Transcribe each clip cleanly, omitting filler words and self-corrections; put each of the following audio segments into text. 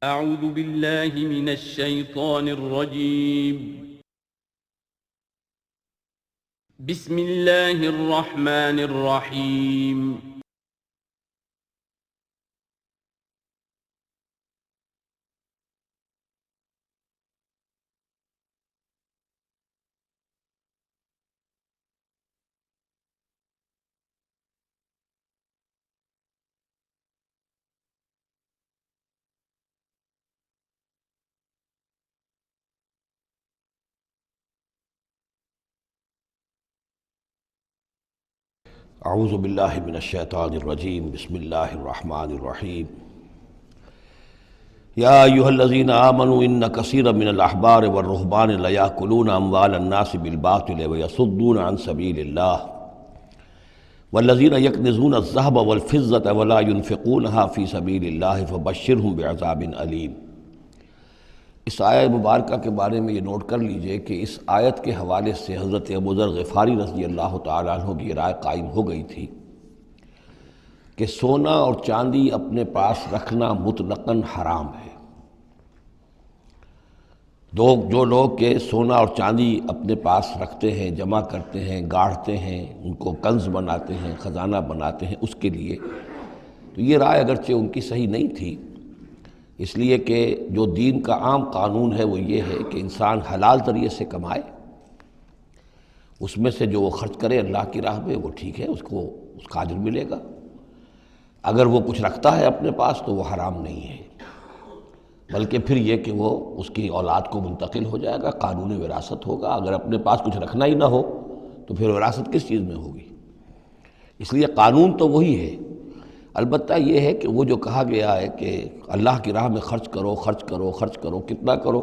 اعوذ باللہ من الشیطان الرجیم بسم اللہ الرحمن الرحیم اعوذ باللہ من الشیطان الرجیم بسم اللہ الرحمن الرحیم یا ایہا الذین آمنوا ان کثیرا من الاحبار والرہبان لیاکلون اموال الناس بالباطل ویصدون عن سبیل اللہ والذین یکنزون الذہب والفضة ولا ينفقونها فی سبیل اللہ فبشرہم بعذاب علیم۔ اس آیت مبارکہ کے بارے میں یہ نوٹ کر لیجئے کہ اس آیت کے حوالے سے حضرت ابوذر غفاری رضی اللہ تعالیٰ عنہ کی رائے قائم ہو گئی تھی کہ سونا اور چاندی اپنے پاس رکھنا مطلقاً حرام ہے۔ جو لوگ کہ سونا اور چاندی اپنے پاس رکھتے ہیں، جمع کرتے ہیں، گاڑھتے ہیں، ان کو کنز بناتے ہیں، خزانہ بناتے ہیں، اس کے لیے تو یہ رائے اگرچہ ان کی صحیح نہیں تھی، اس لیے کہ جو دین کا عام قانون ہے وہ یہ ہے کہ انسان حلال ذریعے سے کمائے، اس میں سے جو وہ خرچ کرے اللہ کی راہ میں وہ ٹھیک ہے، اس کو اس کا اجر ملے گا۔ اگر وہ کچھ رکھتا ہے اپنے پاس تو وہ حرام نہیں ہے، بلکہ پھر یہ کہ وہ اس کی اولاد کو منتقل ہو جائے گا، قانون وراثت ہوگا۔ اگر اپنے پاس کچھ رکھنا ہی نہ ہو تو پھر وراثت کس چیز میں ہوگی؟ اس لیے قانون تو وہی ہے، البتہ یہ ہے کہ وہ جو کہا گیا ہے کہ اللہ کی راہ میں خرچ کرو، خرچ کرو، خرچ کرو، کتنا کرو،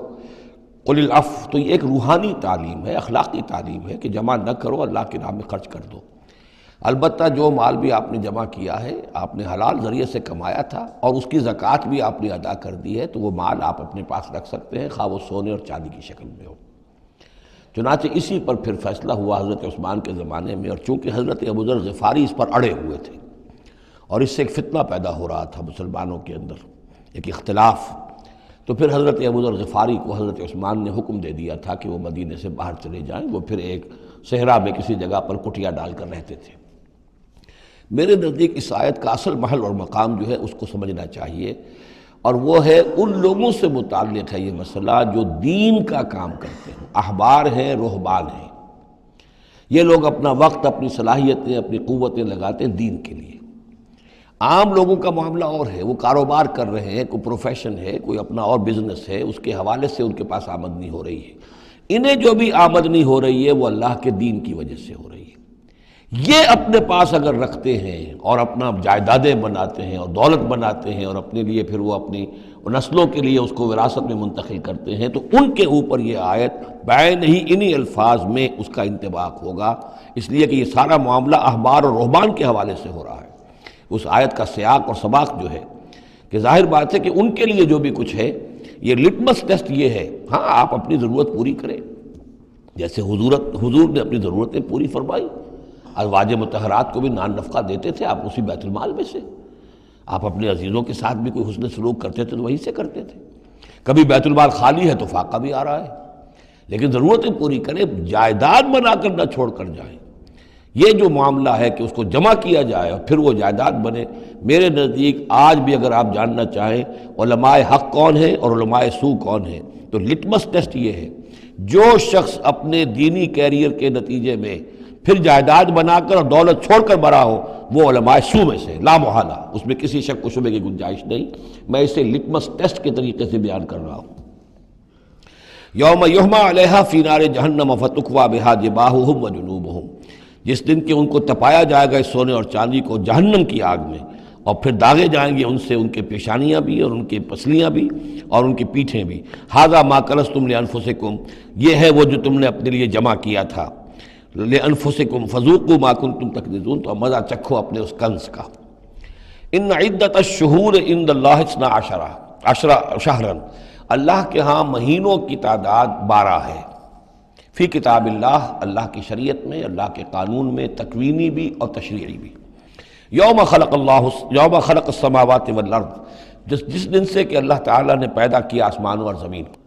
قل العفو، تو یہ ایک روحانی تعلیم ہے، اخلاقی تعلیم ہے کہ جمع نہ کرو، اللہ کی راہ میں خرچ کر دو۔ البتہ جو مال بھی آپ نے جمع کیا ہے، آپ نے حلال ذریعے سے کمایا تھا اور اس کی زکوٰۃ بھی آپ نے ادا کر دی ہے، تو وہ مال آپ اپنے پاس رکھ سکتے ہیں، خواہ وہ سونے اور چاندی کی شکل میں ہو۔ چنانچہ اسی پر پھر فیصلہ ہوا حضرت عثمان کے زمانے میں، اور چونکہ حضرت ابوذر غفاری اس پر اڑے ہوئے تھے اور اس سے ایک فتنہ پیدا ہو رہا تھا مسلمانوں کے اندر، ایک اختلاف، تو پھر حضرت ابوذر غفاری کو حضرت عثمان نے حکم دے دیا تھا کہ وہ مدینے سے باہر چلے جائیں۔ وہ پھر ایک صحرا میں کسی جگہ پر کٹیا ڈال کر رہتے تھے۔ میرے نزدیک اس آیت کا اصل محل اور مقام جو ہے اس کو سمجھنا چاہیے، اور وہ ہے ان لوگوں سے متعلق ہے یہ مسئلہ جو دین کا کام کرتے ہیں، احبار ہیں، رہبان ہیں۔ یہ لوگ اپنا وقت، اپنی صلاحیتیں، اپنی قوتیں لگاتے ہیں دین کے لیے۔ عام لوگوں کا معاملہ اور ہے، وہ کاروبار کر رہے ہیں، کوئی پروفیشن ہے، کوئی اپنا اور بزنس ہے، اس کے حوالے سے ان کے پاس آمدنی ہو رہی ہے۔ انہیں جو بھی آمدنی ہو رہی ہے وہ اللہ کے دین کی وجہ سے ہو رہی ہے۔ یہ اپنے پاس اگر رکھتے ہیں اور اپنا جائیدادیں بناتے ہیں اور دولت بناتے ہیں اور اپنے لیے پھر وہ اپنی نسلوں کے لیے اس کو وراثت میں منتقل کرتے ہیں، تو ان کے اوپر یہ آیت بعین ہی انہی الفاظ میں اس کا انطباق ہوگا، اس لیے کہ یہ سارا معاملہ احبار اور رہبان کے حوالے سے ہو رہا ہے۔ اس آیت کا سیاق اور سباق جو ہے کہ ظاہر بات ہے کہ ان کے لیے جو بھی کچھ ہے، یہ لٹمس ٹیسٹ یہ ہے، ہاں آپ اپنی ضرورت پوری کریں، جیسے حضور نے اپنی ضرورتیں پوری فرمائی، ازواج مطہرات کو بھی نان نفقہ دیتے تھے آپ اسی بیت المال میں سے، آپ اپنے عزیزوں کے ساتھ بھی کوئی حسن سلوک کرتے تھے تو وہیں سے کرتے تھے۔ کبھی بیت المال خالی ہے تو فاقہ بھی آ رہا ہے، لیکن ضرورتیں پوری کریں، جائیداد بنا کر نہ چھوڑ کر جائیں۔ یہ جو معاملہ ہے کہ اس کو جمع کیا جائے اور پھر وہ جائیداد بنے، میرے نزدیک آج بھی اگر آپ جاننا چاہیں علماء حق کون ہیں اور علماء سو کون ہیں، تو لٹمس ٹیسٹ یہ ہے، جو شخص اپنے دینی کیریئر کے نتیجے میں پھر جائیداد بنا کر اور دولت چھوڑ کر مرا ہو، وہ علماء سو میں سے لا محالہ، اس میں کسی شک و شبے کی گنجائش نہیں۔ میں اسے لٹمس ٹیسٹ کے طریقے سے بیان کر رہا ہوں۔ یوم یحمى علیہا فی نار جہنم فتکوی بہا جباہہم وجنوبہم، جس دن کہ ان کو تپایا جائے گا اس سونے اور چاندی کو جہنم کی آگ میں، اور پھر داغے جائیں گے ان سے ان کے پیشانیاں بھی اور ان کی پسلیاں بھی اور ان کی پیٹھیں بھی۔ ھذا ما کنزتم لانفسکم، یہ ہے وہ جو تم نے اپنے لیے جمع کیا تھا، لانفسکم فذوقوا ما کنتم تکنزون، تو اب مزہ چکھو اپنے اس کنز کا۔ ان عدت الشہور عند اللہ 12 شہرا، اللہ کے ہاں مہینوں کی تعداد 12 ہے، فی کتاب اللہ، اللہ کی شریعت میں، اللہ کے قانون میں، تکوینی بھی اور تشریعی بھی۔ یوم خلق السماوات والارض، جس دن سے کہ اللہ تعالیٰ نے پیدا کیا آسمانوں اور زمین کو۔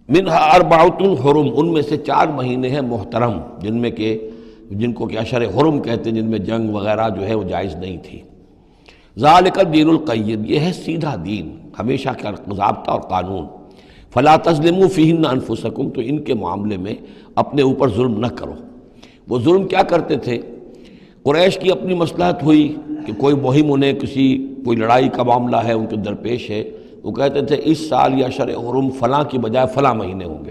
منہا اربعۃ حرم، ان میں سے 4 مہینے ہیں محترم، جن کو کہ اشہر حرم کہتے ہیں، جن میں جنگ وغیرہ جو ہے وہ جائز نہیں تھی۔ ذالک الدین القیم، یہ ہے سیدھا دین، ہمیشہ کا ضابطہ اور قانون۔ فلا تظلموا فیہن انفسکم، تو ان کے معاملے میں اپنے اوپر ظلم نہ کرو۔ وہ ظلم کیا کرتے تھے؟ قریش کی اپنی مصلحت ہوئی کہ کوئی مہم انہیں کوئی لڑائی کا معاملہ ہے ان کے درپیش ہے، وہ کہتے تھے اس سال یا اشہر حرم فلاں کی بجائے فلاں مہینے ہوں گے۔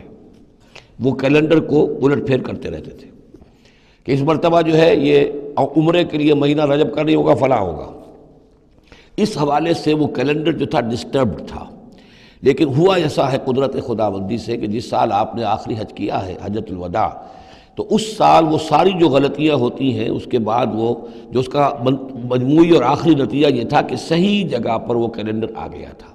وہ کیلنڈر کو الٹ پھیر کرتے رہتے تھے کہ اس مرتبہ جو ہے یہ عمرے کے لیے مہینہ رجب کا نہیں ہوگا، فلاں ہوگا۔ اس حوالے سے وہ کیلنڈر جو تھا ڈسٹربڈ تھا، لیکن ہوا ایسا ہے قدرت خداوندی سے کہ جس سال آپ نے آخری حج کیا ہے، حجۃ الوداع، تو اس سال وہ ساری جو غلطیاں ہوتی ہیں اس کے بعد وہ جو اس کا مجموعی اور آخری نتیجہ یہ تھا کہ صحیح جگہ پر وہ کیلنڈر آ گیا تھا۔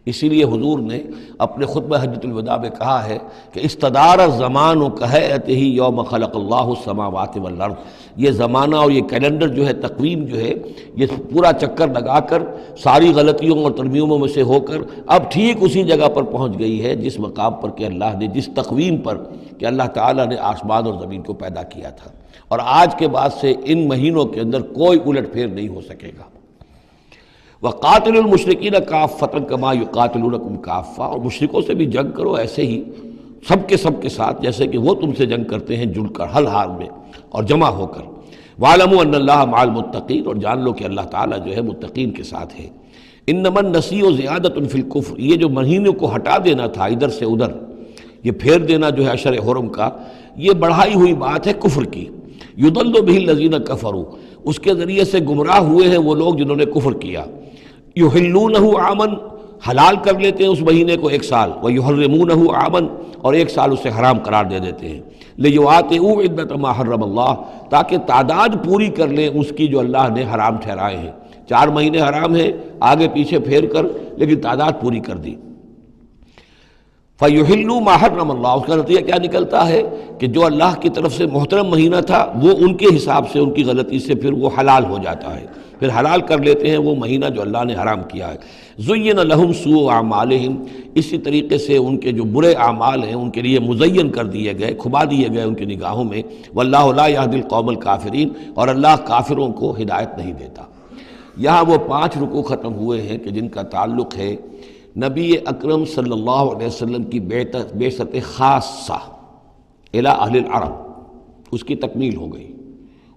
اسی لیے حضور نے اپنے خطبہ حجۃ الوداع میں کہا ہے کہ استدار الزمان کہیئتہ یوم خلق اللہ السماوات والارض، یہ زمانہ اور یہ کیلنڈر جو ہے، تقویم جو ہے، یہ پورا چکر لگا کر ساری غلطیوں اور ترمیموں میں سے ہو کر اب ٹھیک اسی جگہ پر پہنچ گئی ہے جس مقام پر کہ اللہ نے، جس تقویم پر کہ اللہ تعالیٰ نے آسمان اور زمین کو پیدا کیا تھا۔ اور آج کے بعد سے ان مہینوں کے اندر کوئی الٹ پھیر نہیں ہو سکے گا۔ وَقَاتِلُوا الْمُشْرِكِينَ كَافَّةً كَمَا يُقَاتِلُونَكُمْ كَافَّةً، اور مشرکوں سے بھی جنگ کرو ایسے ہی سب کے ساتھ جیسے کہ وہ تم سے جنگ کرتے ہیں، جڑ کر حل حال میں اور جمع ہو کر۔ وَاعْلَمُوا أَنَّ اللَّهَ مَعَ الْمُتَّقِينَ، اور جان لو کہ اللہ تعالیٰ جو ہے متقین کے ساتھ ہے۔ إِنَّمَا النَّسِيءُ زِيَادَةٌ فِي الْكُفْرِ، یہ جو مہینے کو ہٹا دینا تھا ادھر سے ادھر، یہ پھیر دینا جو ہے اشہر حرم کا، یہ بڑھائی ہوئی بات ہے کفر کی۔ يُضَلُّ بِهِ الَّذِينَ كَفَرُوا، اس کے ذریعے سے گمراہ ہوئے ہیں وہ لوگ جنہوں نے کفر کیا۔ يُحِلُّونَهُ عَامًا، حلال کر لیتے ہیں اس مہینے کو 1 سال، وَيُحَرِّمُونَهُ عَامًا، اور 1 سال اسے حرام قرار دے دیتے ہیں۔ لِيُوَاطِئُوا عِدَّةَ مَا حَرَّمَ اللَّهُ، تاکہ تعداد پوری کر لیں اس کی جو اللہ نے حرام ٹھہرائے ہیں۔ 4 مہینے حرام ہیں، آگے پیچھے پھیر کر، لیکن تعداد پوری کر دی۔ فَيُحِلُّوا مَا حَرَّمَ اللَّهُ، اس کا نتیجہ کیا نکلتا ہے کہ جو اللہ کی طرف سے محترم مہینہ تھا وہ ان کے حساب سے، ان کی غلطی سے پھر وہ حلال ہو جاتا ہے، پھر حلال کر لیتے ہیں وہ مہینہ جو اللہ نے حرام کیا ہے۔ زُيِّنَ لَهُمْ سُوءُ أَعْمَالِهِمْ، اسی طریقے سے ان کے جو برے اعمال ہیں ان کے لیے مزین کر دیے گئے، کھبا دیے گئے ان کی نگاہوں میں۔ وَاللَّهُ لَا يَهْدِي الْقَوْمَ الْكَافِرِينَ، اور اللہ کافروں کو ہدایت نہیں دیتا۔ یہاں وہ 5 رکوع ختم ہوئے ہیں کہ جن کا تعلق ہے نبی اکرم صلی اللہ علیہ وسلم کی بعثت خاصہ الی اہل العرب، اس کی تکمیل ہو گئی،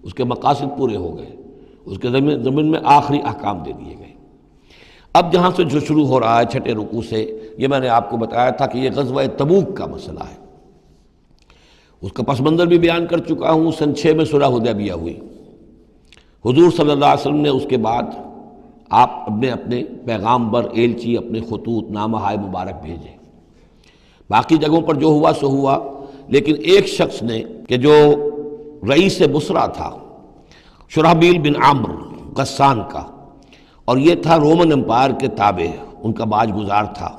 اس کے مقاصد پورے ہو گئے، اس کے ضمن میں آخری احکام دے دیے گئے۔ اب جہاں سے جو شروع ہو رہا ہے 6 رکوع سے، یہ میں نے آپ کو بتایا تھا کہ یہ غزوہ تبوک کا مسئلہ ہے، اس کا پس منظر بھی بیان کر چکا ہوں۔ سن 6 میں صلح حدیبیہ ہوئی، حضور صلی اللہ علیہ وسلم نے اس کے بعد آپ اپنے پیغامبر، ایلچی، اپنے خطوط، نامہ ہائے مبارک بھیجے۔ باقی جگہوں پر جو ہوا سو ہوا، لیکن ایک شخص نے کہ جو رئیس بصرہ تھا، شرحبیل بن عمرو غسان کا، اور یہ تھا رومن امپائر کے تابع، ان کا باج گزار تھا،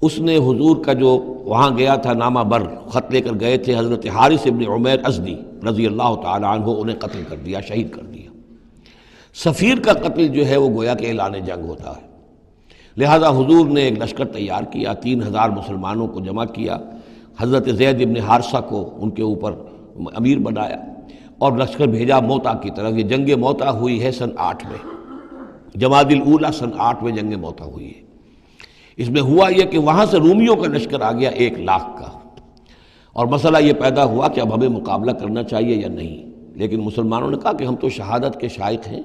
اس نے حضور کا جو وہاں گیا تھا نامہ بر خط لے کر گئے تھے حضرت حارث ابن عمیر ازدی رضی اللہ تعالی عنہ، انہیں قتل کر دیا، شہید کر دیا۔ سفیر کا قتل جو ہے وہ گویا کہ اعلان جنگ ہوتا ہے، لہذا حضور نے ایک لشکر تیار کیا، 3000 مسلمانوں کو جمع کیا، حضرت زید ابن حارثہ کو ان کے اوپر امیر بنایا اور لشکر بھیجا موتا کی طرف۔ یہ جنگ موتا ہوئی ہے سن 8 میں، جمادی الاولیٰ سن 8 میں جنگ موتا ہوئی ہے۔ اس میں ہوا یہ کہ وہاں سے رومیوں کا لشکر آ گیا 1 لاکھ کا، اور مسئلہ یہ پیدا ہوا کہ اب ہمیں مقابلہ کرنا چاہیے یا نہیں، لیکن مسلمانوں نے کہا کہ ہم تو شہادت کے شائق ہیں،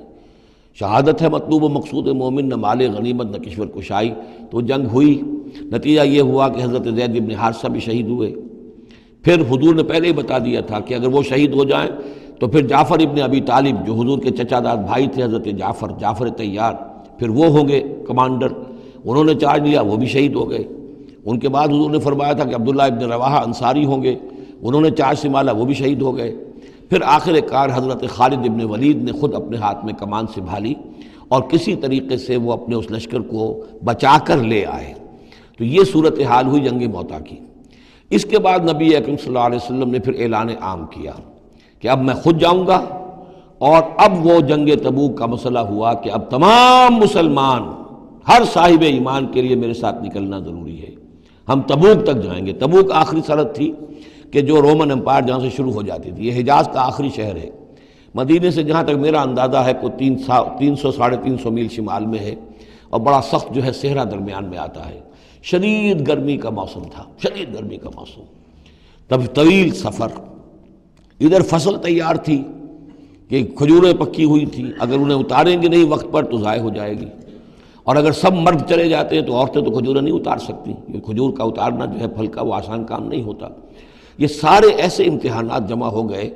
شہادت ہے مطلوب و مقصود مومن، نہ مال غنیمت نہ کشور کشائی۔ تو جنگ ہوئی، نتیجہ یہ ہوا کہ حضرت زید بن حارثہ بھی شہید ہوئے۔ پھر حضور نے پہلے ہی بتا دیا تھا کہ اگر وہ شہید ہو جائیں تو پھر جعفر ابن ابی طالب جو حضور کے چچا داد بھائی تھے حضرت جعفر طیار، پھر وہ ہوں گے کمانڈر، انہوں نے چارج لیا، وہ بھی شہید ہو گئے۔ ان کے بعد حضور نے فرمایا تھا کہ عبداللہ ابن رواحہ انصاری ہوں گے، انہوں نے چارج سنبھالا، وہ بھی شہید ہو گئے۔ پھر آخر کار حضرت خالد ابن ولید نے خود اپنے ہاتھ میں کمان سنبھالی اور کسی طریقے سے وہ اپنے اس لشکر کو بچا کر لے آئے۔ تو یہ صورتحال ہوئی جنگ موتا کی۔ اس کے بعد نبی اکرم صلی اللہ علیہ وسلم نے پھر اعلان عام کیا کہ اب میں خود جاؤں گا، اور اب وہ جنگ تبوک کا مسئلہ ہوا کہ اب تمام مسلمان ہر صاحب ایمان کے لیے میرے ساتھ نکلنا ضروری ہے۔ ہم تبوک تک جائیں گے۔ تبوک آخری سرحد تھی کہ جو رومن امپائر جہاں سے شروع ہو جاتی تھی، یہ حجاز کا آخری شہر ہے۔ مدینے سے جہاں تک میرا اندازہ ہے کوئی 300 ساڑھے 300 میل شمال میں ہے، اور بڑا سخت جو ہے صحرا درمیان میں آتا ہے۔ شدید گرمی کا موسم تھا، شدید گرمی کا موسم، تب طویل سفر۔ ادھر فصل تیار تھی کہ کھجوریں پکی ہوئی تھی، اگر انہیں اتاریں گے نہیں وقت پر تو ضائع ہو جائے گی، اور اگر سب مرد چلے جاتے ہیں تو عورتیں تو کھجوریں نہیں اتار سکتی، یہ کھجور کا اتارنا جو ہے پھل کا وہ آسان کام نہیں ہوتا۔ یہ سارے ایسے امتحانات جمع ہو گئے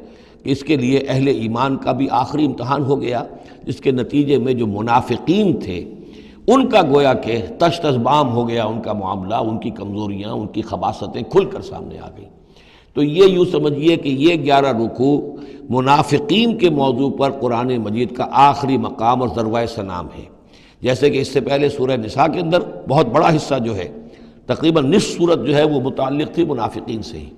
کہ اس کے لیے اہل ایمان کا بھی آخری امتحان ہو گیا، جس کے نتیجے میں جو منافقین تھے ان کا گویا کہ تش تش بام ہو گیا، ان کا معاملہ، ان کی کمزوریاں، ان کی خباثتیں کھل کر سامنے آ گئیں۔ تو یہ یوں سمجھیے کہ یہ 11 رکوع منافقین کے موضوع پر قرآن مجید کا آخری مقام اور ذروۂ سنام ہے۔ جیسے کہ اس سے پہلے سورہ نساء کے اندر بہت بڑا حصہ جو ہے، تقریباً نصف سورت جو ہے وہ متعلق تھی منافقین سے ہی۔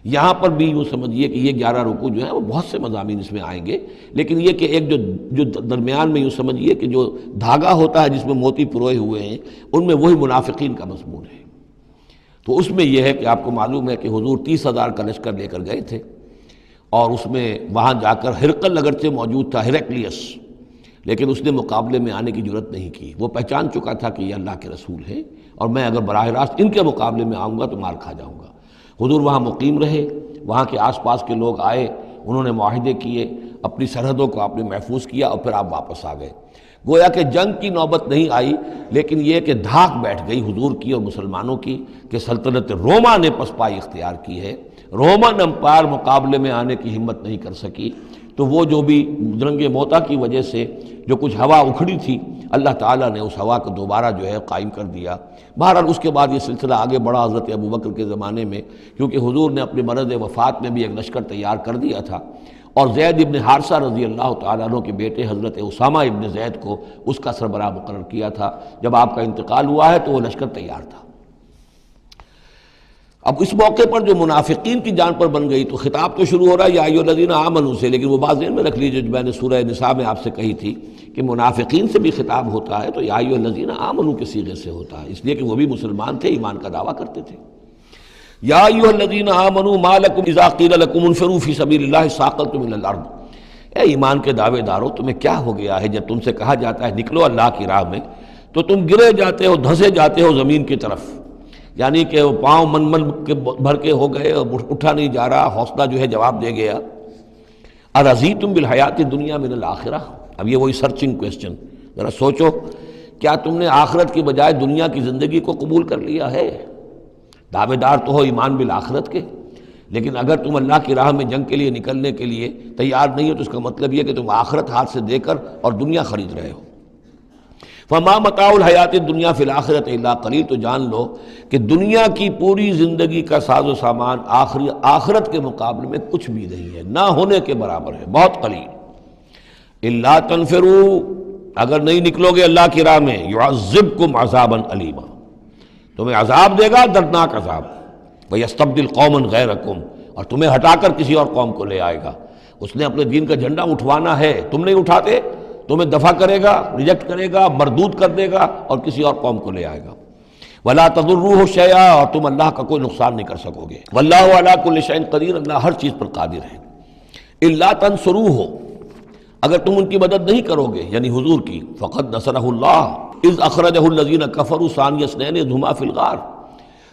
یہاں پر بھی یوں سمجھیے کہ یہ 11 رکوع جو ہیں وہ بہت سے مضامین اس میں آئیں گے، لیکن یہ کہ ایک جو درمیان میں یوں سمجھیے کہ جو دھاگا ہوتا ہے جس میں موتی پروئے ہوئے ہیں، ان میں وہی منافقین کا مضمون ہے۔ تو اس میں یہ ہے کہ آپ کو معلوم ہے کہ حضور 30,000 کا لشکر لے کر گئے تھے، اور اس میں وہاں جا کر ہرقل اگرچہ موجود تھا، ہیرکلیس، لیکن اس نے مقابلے میں آنے کی جرت نہیں کی۔ وہ پہچان چکا تھا کہ یہ اللہ کے رسول ہیں، اور میں اگر براہ راست ان کے مقابلے میں آؤں گا تو مار کھا جاؤں گا۔ حضور وہاں مقیم رہے، وہاں کے آس پاس کے لوگ آئے، انہوں نے معاہدے کیے، اپنی سرحدوں کو آپ نے محفوظ کیا، اور پھر آپ واپس آ گئے۔ گویا کہ جنگ کی نوبت نہیں آئی، لیکن یہ کہ دھاک بیٹھ گئی حضور کی اور مسلمانوں کی کہ سلطنت روما نے پسپائی اختیار کی ہے، رومن امپائر مقابلے میں آنے کی ہمت نہیں کر سکی۔ تو وہ جو بھی جنگ موتا کی وجہ سے جو کچھ ہوا اکھڑی تھی، اللہ تعالیٰ نے اس ہوا کو دوبارہ جو ہے قائم کر دیا۔ بہرحال اس کے بعد یہ سلسلہ آگے بڑھا حضرت ابوبکر کے زمانے میں، کیونکہ حضور نے اپنے مرض وفات میں بھی ایک لشکر تیار کر دیا تھا، اور زید ابن حارثہ رضی اللہ تعالیٰ عنہ کے بیٹے حضرت اسامہ ابن زید کو اس کا سربراہ مقرر کیا تھا۔ جب آپ کا انتقال ہوا ہے تو وہ لشکر تیار تھا۔ اب اس موقع پر جو منافقین کی جان پر بن گئی، تو خطاب تو شروع ہو رہا ہے یا ایھا الذین آمنوا سے، لیکن وہ بات ذہن میں رکھ لیجیے جو میں نے سورہ نساء میں آپ سے کہی تھی کہ منافقین سے بھی خطاب ہوتا ہے تو یا ایھا الذین آمنوا کے صیغے سے ہوتا ہے، اس لیے کہ وہ بھی مسلمان تھے، ایمان کا دعویٰ کرتے تھے۔ یا ایھا الذین آمنوا ما لکم اذا قیل لکم انفروا فی سبیل اللہ ثاقلتم الی الارض، اے ایمان کے دعوے دارو، تمہیں کیا ہو گیا ہے جب تم سے کہا جاتا ہے نکلو اللہ کی راہ میں تو تم گرے جاتے ہو، دھنسے جاتے ہو زمین کی طرف، یعنی کہ وہ پاؤں من کے بھر کے ہو گئے اور اٹھا نہیں جا رہا، حوصلہ جو ہے جواب دے گیا۔ ارضیتم بالحیات الدنیا من الآخرہ، اب یہ وہی سرچنگ کویسچن، ذرا سوچو، کیا تم نے آخرت کی بجائے دنیا کی زندگی کو قبول کر لیا ہے؟ دعوے دار تو ہو ایمان بالآخرت کے، لیکن اگر تم اللہ کی راہ میں جنگ کے لیے نکلنے کے لیے تیار نہیں ہو تو اس کا مطلب یہ کہ تم آخرت ہاتھ سے دے کر اور دنیا خرید رہے ہو۔ فما متاع الحیات الدنیا فی الآخرۃ الا قلیل، تو جان لو کہ دنیا کی پوری زندگی کا ساز و سامان آخرت کے مقابلے میں کچھ بھی نہیں ہے، نہ ہونے کے برابر ہے، بہت قلیل۔ الا تنفروا، اگر نہیں نکلو گے اللہ کی راہ میں، یعذبکم عذابا علیما، تمہیں عذاب دے گا، دردناک عذاب، ویستبدل قوما غیرکم، اور تمہیں ہٹا کر کسی اور قوم کو لے آئے گا۔ اس نے اپنے دین کا جھنڈا اٹھوانا ہے، تم نہیں اٹھاتے، تمہیں دفع کرے گا، ریجیکٹ کرے گا، مردود کر دے گا، اور کسی اور قوم کو لے آئے گا۔ ولا تضروہ شیئا، اور تم اللہ کا کوئی نقصان نہیں کر سکو گے۔ واللہ علی کل شیء قدیر، اللہ ہر چیز پر قادر ہے۔ الا تنصروہ، اگر تم ان کی مدد نہیں کرو گے یعنی حضور کی، فقد نصرہ اللہ اذ اخرجہ الذین کفروا ثانی اثنین اذ ہما فی الغار،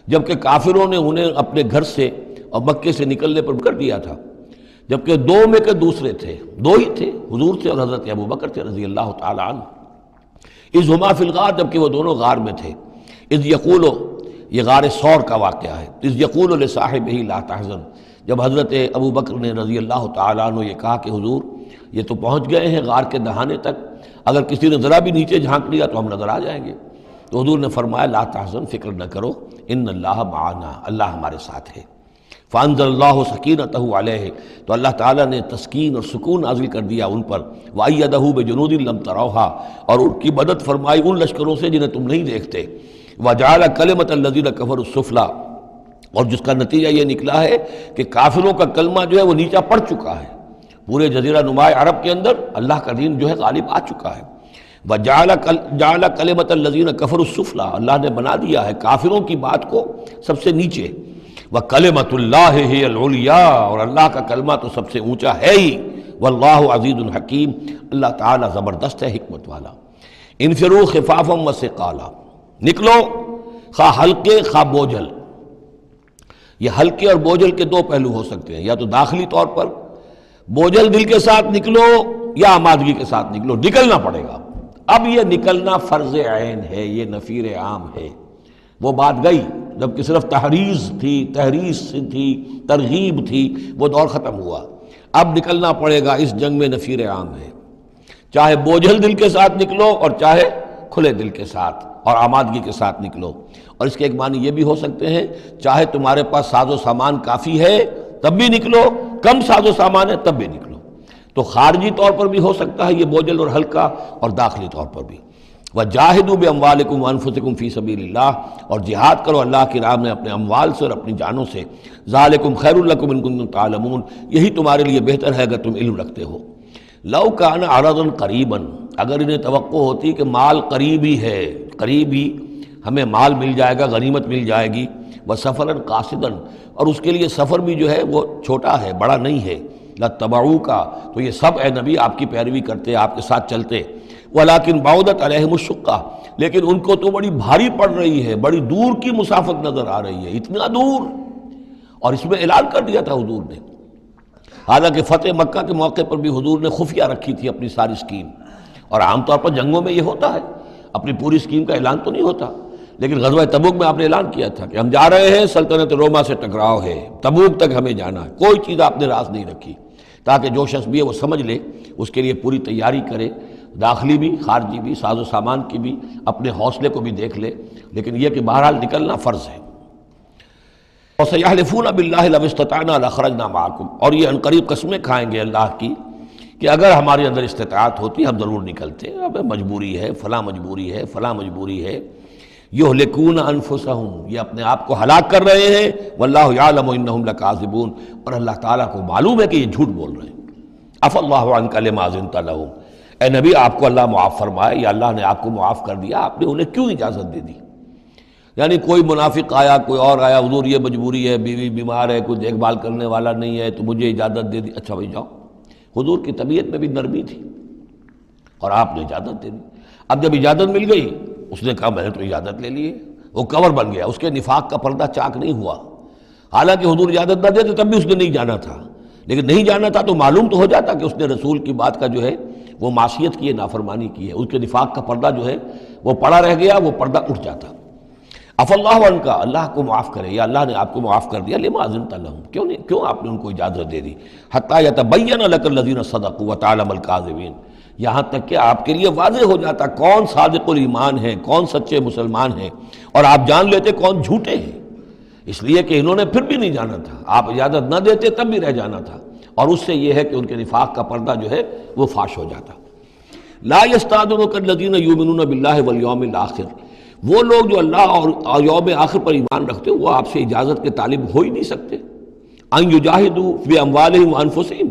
جبکہ کافروں نے انہیں اپنے گھر سے اور مکے سے نکلنے پر کر دیا تھا، جبکہ دو میں کے دوسرے تھے، دو ہی تھے، حضور تھے اور حضرت ابوبکر تھے رضی اللہ تعالی عنہ۔ اذ ہما فی الغار، جبکہ وہ دونوں غار میں تھے۔ اذ یقول، یہ غار ثور کا واقعہ ہے۔ اذ یقول لصاحبہ لا تحزن، جب حضرت ابوبکر نے رضی اللہ تعالی عنہ یہ کہا کہ حضور یہ تو پہنچ گئے ہیں غار کے دہانے تک، اگر کسی نے ذرا بھی نیچے جھانک لیا تو ہم نظر آ جائیں گے، تو حضور نے فرمایا لا تحزن، فکر نہ کرو، ان اللہ معنا، اللہ ہمارے ساتھ ہے۔ فانزل اللہ سکینتہ علیہ، تو اللہ تعالیٰ نے تسکین اور سکون نازل کر دیا ان پر، وأیدہ بجنود لم تروہا، اور ان کی مدد فرمائی ان لشکروں سے جنہیں تم نہیں دیکھتے، وجعل کلمۃ الذین کفروا السفلی، اور جس کا نتیجہ یہ نکلا ہے کہ کافروں کا کلمہ جو ہے وہ نیچا پڑ چکا ہے، پورے جزیرہ نما عرب کے اندر اللہ کا دین جو ہے غالب آ چکا ہے۔ جعل کلمۃ الذین کفروا السفلی، اللہ نے بنا دیا ہے کافروں کی بات کو سب سے نیچے، وکلمۃ اللہ ہی العلیاء، اور اللہ کا کلمہ تو سب سے اونچا ہے ہی، واللہ عزیز الحکیم، اللہ تعالیٰ زبردست ہے، حکمت والا۔ انفروا خفافا وثقالا، نکلو خواہ ہلکے خواہ بوجھل۔ یہ ہلکے اور بوجھل کے دو پہلو ہو سکتے ہیں، یا تو داخلی طور پر بوجھل دل کے ساتھ نکلو، یا آمادگی کے ساتھ نکلو، نکلنا پڑے گا۔ اب یہ نکلنا فرض عین ہے، یہ نفیر عام ہے۔ وہ بات گئی جبکہ صرف تحریض تھی، ترغیب تھی، وہ دور ختم ہوا۔ اب نکلنا پڑے گا، اس جنگ میں نفیر عام ہے، چاہے بوجھل دل کے ساتھ نکلو اور چاہے کھلے دل کے ساتھ اور آمادگی کے ساتھ نکلو۔ اور اس کے ایک معنی یہ بھی ہو سکتے ہیں، چاہے تمہارے پاس ساز و سامان کافی ہے تب بھی نکلو، کم ساز و سامان ہے تب بھی نکلو۔ تو خارجی طور پر بھی ہو سکتا ہے یہ بوجھل اور ہلکا، اور داخلی طور پر بھی۔ وَجَاهِدُوا بِأَمْوَالِكُمْ وَأَنفُسِكُمْ فِي سَبِيلِ اللَّهِ، اور جہاد کرو اللہ کی راہ میں اپنے اموال سے اور اپنی جانوں سے۔ ذَلِكُمْ خَيْرٌ لَكُمْ إِن كُنتُمْ تَعْلَمُونَ، یہی تمہارے لیے بہتر ہے اگر تم علم رکھتے ہو۔ لَوْ كَانَ عَرَضًا قَرِيبًا، اگر انہیں توقع ہوتی کہ مال قریب ہی ہے، قریب ہی ہمیں مال مل جائے گا، غنیمت مل جائے گی، وَسَفَرًا قَاصِدًا، اور اس کے لیے سفر بھی جو ہے وہ چھوٹا ہے، بڑا نہیں ہے، لَاتَّبَعُوكَ، تو یہ سب اے نبی آپ کی پیروی کرتے، آپ کے ساتھ چلتے۔ وَلَكِنْ بَعُدَتْ عَلَيْهِمُ الشُّقَّةُ، لیکن ان کو تو بڑی بھاری پڑ رہی ہے، بڑی دور کی مسافت نظر آ رہی ہے، اتنا دور۔ اور اس میں اعلان کر دیا تھا حضور نے، حالانکہ فتح مکہ کے موقع پر بھی حضور نے خفیہ رکھی تھی اپنی ساری اسکیم، اور عام طور پر جنگوں میں یہ ہوتا ہے، اپنی پوری اسکیم کا اعلان تو نہیں ہوتا، لیکن غزوہ تبوک میں آپ نے اعلان کیا تھا کہ ہم جا رہے ہیں، سلطنت روما سے ٹکراؤ ہے، تبوک تک ہمیں جانا ہے، کوئی چیز آپ نے راز نہیں رکھی، تاکہ جو شخص بھی ہے وہ سمجھ لے، اس کے لیے پوری تیاری کرے، داخلی بھی خارجی بھی، ساز و سامان کی بھی، اپنے حوصلے کو بھی دیکھ لے، لیکن یہ کہ بہرحال نکلنا فرض ہے۔ وَسَيَحْلِفُونَ بِاللَّهِ لَوِ اسْتَطَعْنَا لَخَرَجْنَا مَعَكُمْ، اور یہ عنقریب قسمیں کھائیں گے اللہ کی کہ اگر ہمارے اندر استطاعت ہوتی ہم ضرور نکلتے، اب مجبوری ہے، فلاں مجبوری ہے، فلاں مجبوری ہے۔ یہلکون انفسہم، یہ اپنے آپ کو ہلاک کر رہے ہیں، واللہ یعلم انہم لکاذبون، اور اللہ تعالیٰ کو معلوم ہے کہ یہ جھوٹ بول رہے ہیں۔ عفا اللہ عنک لما اذنت لہم، اے نبی آپ کو اللہ معاف فرمائے، یا اللہ نے آپ کو معاف کر دیا، آپ نے انہیں کیوں اجازت دے دی؟ یعنی کوئی منافق آیا، کوئی اور آیا، حضور یہ مجبوری ہے، بیوی بیمار ہے، کوئی دیکھ بھال کرنے والا نہیں ہے، تو مجھے اجازت دے دی، اچھا بھائی جاؤ۔ حضور کی طبیعت میں بھی نرمی تھی اور آپ نے اجازت دے دی۔ اب جب اجازت مل گئی، اس نے کہا میں نے تو اجازت لے لی ہے، وہ کور بن گیا، اس کے نفاق کا پردہ چاک نہیں ہوا۔ حالانکہ حضور اجازت نہ دیتے تب بھی اس نے نہیں جانا تھا، لیکن نہیں جانا تھا تو معلوم تو ہو جاتا کہ اس نے رسول کی بات کا جو ہے وہ معصیت کی ہے، نافرمانی کی ہے، اس کے نفاق کا پردہ جو ہے وہ پڑا رہ گیا، وہ پردہ اٹھ جاتا۔ عفا اللہ عنک، اللہ کو معاف کرے، یا اللہ نے آپ کو معاف کر دیا، لما اذنت لہم، کیوں آپ نے ان کو اجازت دے دی؟ حتی یتبین لک الذین صدقوا وتعلم الکاذبین، یہاں تک کہ آپ کے لیے واضح ہو جاتا کون صادق الایمان ہے، کون سچے مسلمان ہیں، اور آپ جان لیتے کون جھوٹے ہیں، اس لیے کہ انہوں نے پھر بھی نہیں جانا تھا، آپ اجازت نہ دیتے تب بھی رہ جانا تھا، اور اس سے یہ ہے کہ ان کے نفاق کا پردہ جو ہے وہ فاش ہو جاتا۔ لا یستأذنک الذین یؤمنون باللہ والیوم الآخر، وہ لوگ جو اللہ اور یوم آخر پر ایمان رکھتے وہ آپ سے اجازت کے طالب ہو ہی نہیں سکتے۔ ان یجاہدوا باموالہم وانفسہم،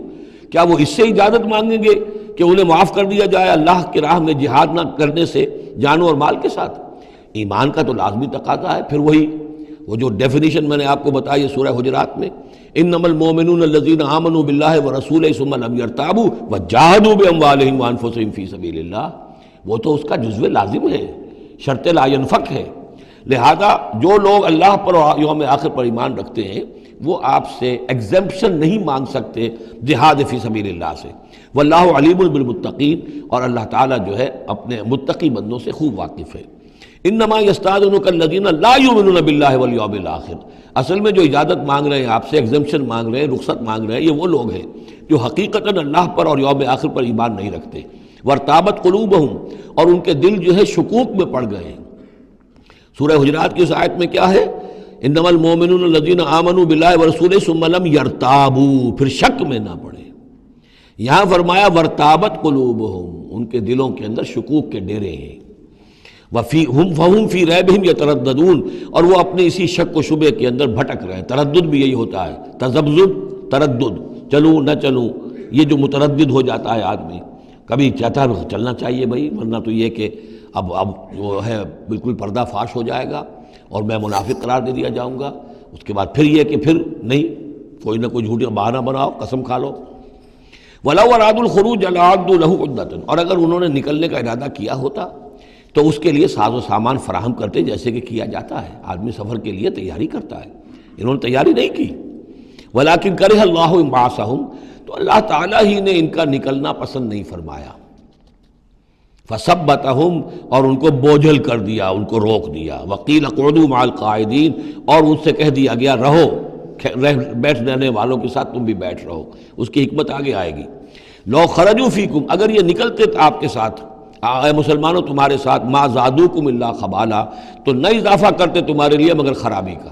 کیا وہ اس سے اجازت مانگیں گے کہ انہیں معاف کر دیا جائے اللہ کی راہ میں جہاد نہ کرنے سے جانوں اور مال کے ساتھ؟ ایمان کا تو لازمی تقاضا ہے۔ پھر وہی وہ جو ڈیفینیشن میں نے آپ کو بتائی ہے سورہ حجرات میں، انما المؤمنون الذین آمنوا باللہ ورسولہ ثم لم یرتابوا وجاہدوا باموالہم وانفسہم فی سبیل اللہ، وہ تو اس کا جزو لازم ہے، شرط لا ینفک ہے۔ لہذا جو لوگ اللہ پر اور یوم آخر پر ایمان رکھتے ہیں وہ آپ سے ایگزمپشن نہیں مانگ سکتے جہاد فی سبیل اللہ سے۔ واللہ علیم بالمتقین، اور اللہ تعالیٰ جو ہے اپنے متقی بندوں سے خوب واقف ہے۔ انما یستأذنک الذین لا یؤمنون باللہ والیوم الآخر، اصل میں جو اجازت مانگ رہے ہیں آپ سے، ایگزمپشن مانگ رہے ہیں، رخصت مانگ رہے ہیں، یہ وہ لوگ ہیں جو حقیقتاً اللہ پر اور یوم آخر پر ایمان نہیں رکھتے۔ وارتابت قلوبہم، اور ان کے دل جو ہے شکوک میں پڑ گئے ہیں۔ سورہ حجرات کی اس آیت میں کیا ہے؟ انما المؤمنون الذین آمنوا باللہ ورسولہ ثم لم یرتابوا، پھر شک میں نہ پڑے۔ یہاں فرمایا وارتابت قلوبہم، ان کے دلوں کے اندر شکوک کے ڈیرے ہیں۔ فہم فی ریبہم یترددون، اور وہ اپنے اسی شک و شبے کے اندر بھٹک رہے ہیں۔ تردد بھی یہی ہوتا ہے، تذبذب، تردد، چلوں نہ چلوں، یہ جو متردد ہو جاتا ہے آدمی، کبھی چاہتا ہے چلنا چاہیے بھائی، ورنہ تو یہ کہ اب وہ ہے بالکل پردہ فاش ہو جائے گا اور میں منافق قرار دے دیا جاؤں گا۔ اس کے بعد پھر یہ کہ پھر نہیں، کوئی نہ کوئی جھوٹی بہانہ بناؤ، قسم کھا لو۔ وَلَوْ أَرَادُوا الْخُرُوجَ لَأَعَدُّوا لَهُ عُدَّةً، اور اگر انہوں نے نکلنے کا ارادہ کیا ہوتا تو اس کے لیے ساز و سامان فراہم کرتے، جیسے کہ کیا جاتا ہے، آدمی سفر کے لیے تیاری کرتا ہے۔ انہوں نے تیاری نہیں کی۔ وَلَٰكِن كَرِهَ اللَّهُ انبَعَاثَهُمْ، تو اللہ تعالیٰ ہی نے ان کا نکلنا پسند نہیں فرمایا۔ فَثَبَّتَهُمْ، اور ان کو بوجھل کر دیا، ان کو روک دیا۔ وَقِيلَ اقْعُدُوا مَعَ الْقَاعِدِينَ، اور ان سے کہہ دیا گیا رہو، بیٹھ رہنے والوں کے ساتھ تم بھی بیٹھ رہو۔ اس کی حکمت آگے آئے گی۔ لو خرجوا فیکم، اگر یہ نکلتے آپ کے ساتھ، اے مسلمانوں تمہارے ساتھ، ما زادوکم الا خبالا، تو نہ اضافہ کرتے تمہارے لیے مگر خرابی کا۔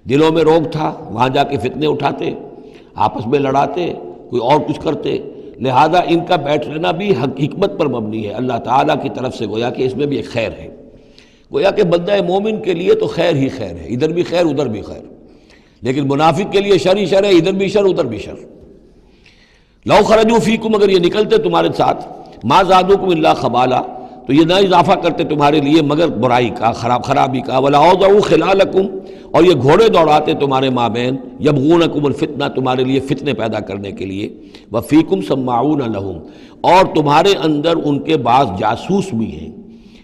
دلوں میں روگ تھا، وہاں جا کے فتنے اٹھاتے، آپس میں لڑاتے، کوئی اور کچھ کرتے، لہذا ان کا بیٹھ رہنا بھی حکمت پر مبنی ہے، اللہ تعالیٰ کی طرف سے، گویا کہ اس میں بھی ایک خیر ہے۔ گویا کہ بندہ مومن کے لیے تو خیر ہی خیر ہے، ادھر بھی خیر ادھر بھی خیر، لیکن منافق کے لیے شر ہی شر ہے، ادھر بھی شر ادھر بھی شر۔ لو خرجوا فیکم، اگر یہ نکلتے تمہارے ساتھ، ما زادوکم الا خبالا، تو یہ نہ اضافہ کرتے تمہارے لیے مگر برائی کا، خرابی کا۔ ولا اوضعوا خلالکم، اور یہ گھوڑے دوڑاتے تمہارے مابین، یبغونکم الفتنہ، تمہارے لیے فتنے پیدا کرنے کے لیے۔ وفیکم سماعون لہم، اور تمہارے اندر ان کے بعض جاسوس بھی ہیں،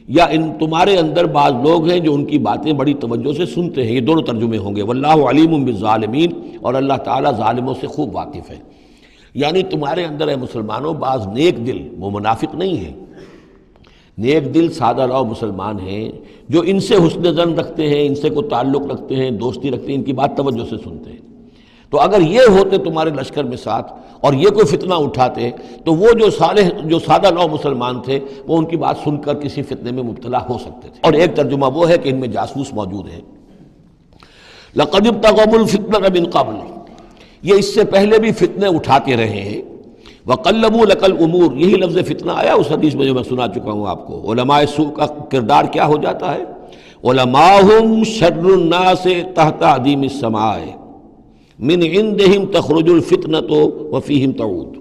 یا تمہارے اندر بعض لوگ ہیں جو ان کی باتیں بڑی توجہ سے سنتے ہیں۔ یہ دونوں ترجمے ہوں گے۔ واللہ علیم بالظالمین، اور اللہ تعالیٰ ظالموں سے خوب واقف ہے۔ یعنی تمہارے اندر ہے مسلمانوں بعض نیک دل، وہ منافق نہیں ہیں، نیک دل سادہ لو مسلمان ہیں جو ان سے حسن ظن رکھتے ہیں، ان سے کوئی تعلق رکھتے ہیں، دوستی رکھتے ہیں، ان کی بات توجہ سے سنتے ہیں۔ تو اگر یہ ہوتے تمہارے لشکر میں ساتھ اور یہ کوئی فتنہ اٹھاتے تو وہ جو سادہ لو مسلمان تھے وہ ان کی بات سن کر کسی فتنے میں مبتلا ہو سکتے تھے۔ اور ایک ترجمہ وہ ہے کہ ان میں جاسوس موجود ہیں۔ لَقَدِ ابْتَغَوُا الْفِتْنَةَ مِنْ قَبْلُ، یہ اس سے پہلے بھی فتنے اٹھاتے رہے ہیں۔ وَقَلَّبُوا لَكَ الْأُمُورَ، یہی لفظ فتنہ آیا اس حدیث میں جو میں سنا چکا ہوں آپ کو۔ علماء سوء کا کردار کیا ہو جاتا ہے؟ علماءہم شر الناس تحت عدیم السماء، من عندہم تخرج الفتنۃ وفیہم تعود۔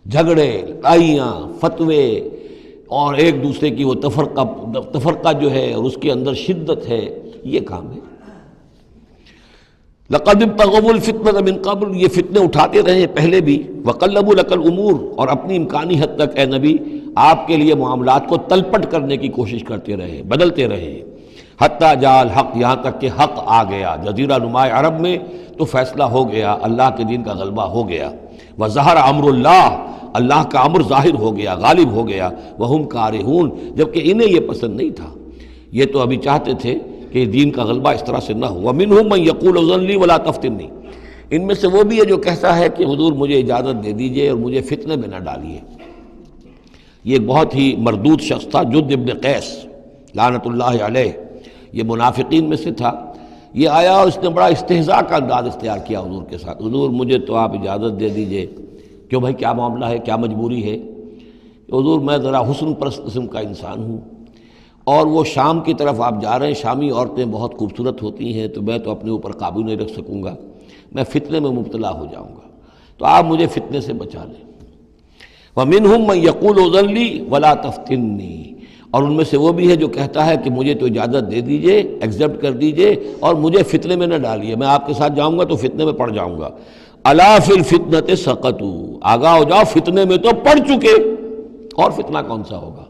جھگڑے، لڑائیاں، فتوے، اور ایک دوسرے کی وہ تفرقہ جو ہے اور اس کے اندر شدت ہے، یہ کام ہے۔ لقد ابتغوا الفتنة من قبل، یہ فتنے اٹھاتے رہے پہلے بھی۔ وقلبوا لك الامور، اور اپنی امکانی حد تک اے نبی آپ کے لیے معاملات کو تلپٹ کرنے کی کوشش کرتے رہے، بدلتے رہے۔ حتی جاء الحق، یہاں تک کہ حق آ گیا جزیرہ نماء عرب میں، تو فیصلہ ہو گیا، اللہ کے دین کا غلبہ ہو گیا۔ وظہر امر اللہ، اللہ کا امر ظاہر ہو گیا، غالب ہو گیا۔ وہم کارہون، جبکہ انہیں یہ پسند نہیں تھا، یہ تو ابھی چاہتے تھے کہ دین کا غلبہ اس طرح سے نہ ہو۔ وَمِنْهُمْ مَنْ يَقُولُ اذن لِّي وَلَا تَفْتِنِّي، ان میں سے وہ بھی ہے جو کہتا ہے کہ حضور مجھے اجازت دے دیجئے اور مجھے فتنے میں نہ ڈالیے۔ یہ ایک بہت ہی مردود شخص تھا، جد ابن قیس لعنت اللہ علیہ، یہ منافقین میں سے تھا۔ یہ آیا اور اس نے بڑا استہزاء کا انداز اختیار کیا حضور کے ساتھ۔ حضور مجھے تو آپ اجازت دے دیجئے۔ کیوں بھائی، کیا معاملہ ہے، کیا مجبوری ہے؟ حضور میں ذرا حسن پرست قسم کا انسان ہوں، اور وہ شام کی طرف آپ جا رہے ہیں، شامی عورتیں بہت خوبصورت ہوتی ہیں، تو میں تو اپنے اوپر قابو نہیں رکھ سکوں گا، میں فتنے میں مبتلا ہو جاؤں گا، تو آپ مجھے فتنے سے بچا لیں۔ وَمِنْهُمْ مَنْ يَقُولُ اذن لِّي وَلَا تَفْتِنِّي، اور ان میں سے وہ بھی ہے جو کہتا ہے کہ مجھے تو اجازت دے دیجئے، ایکسیپٹ کر دیجئے، اور مجھے فتنے میں نہ ڈالیے، میں آپ کے ساتھ جاؤں گا تو فتنے میں پڑ جاؤں گا۔ أَلَا فِي الْفِتْنَةِ سَقَطُوا، آگاہ ہو جاؤ، فتنے میں تو پڑ چکے، اور فتنہ کون سا ہوگا؟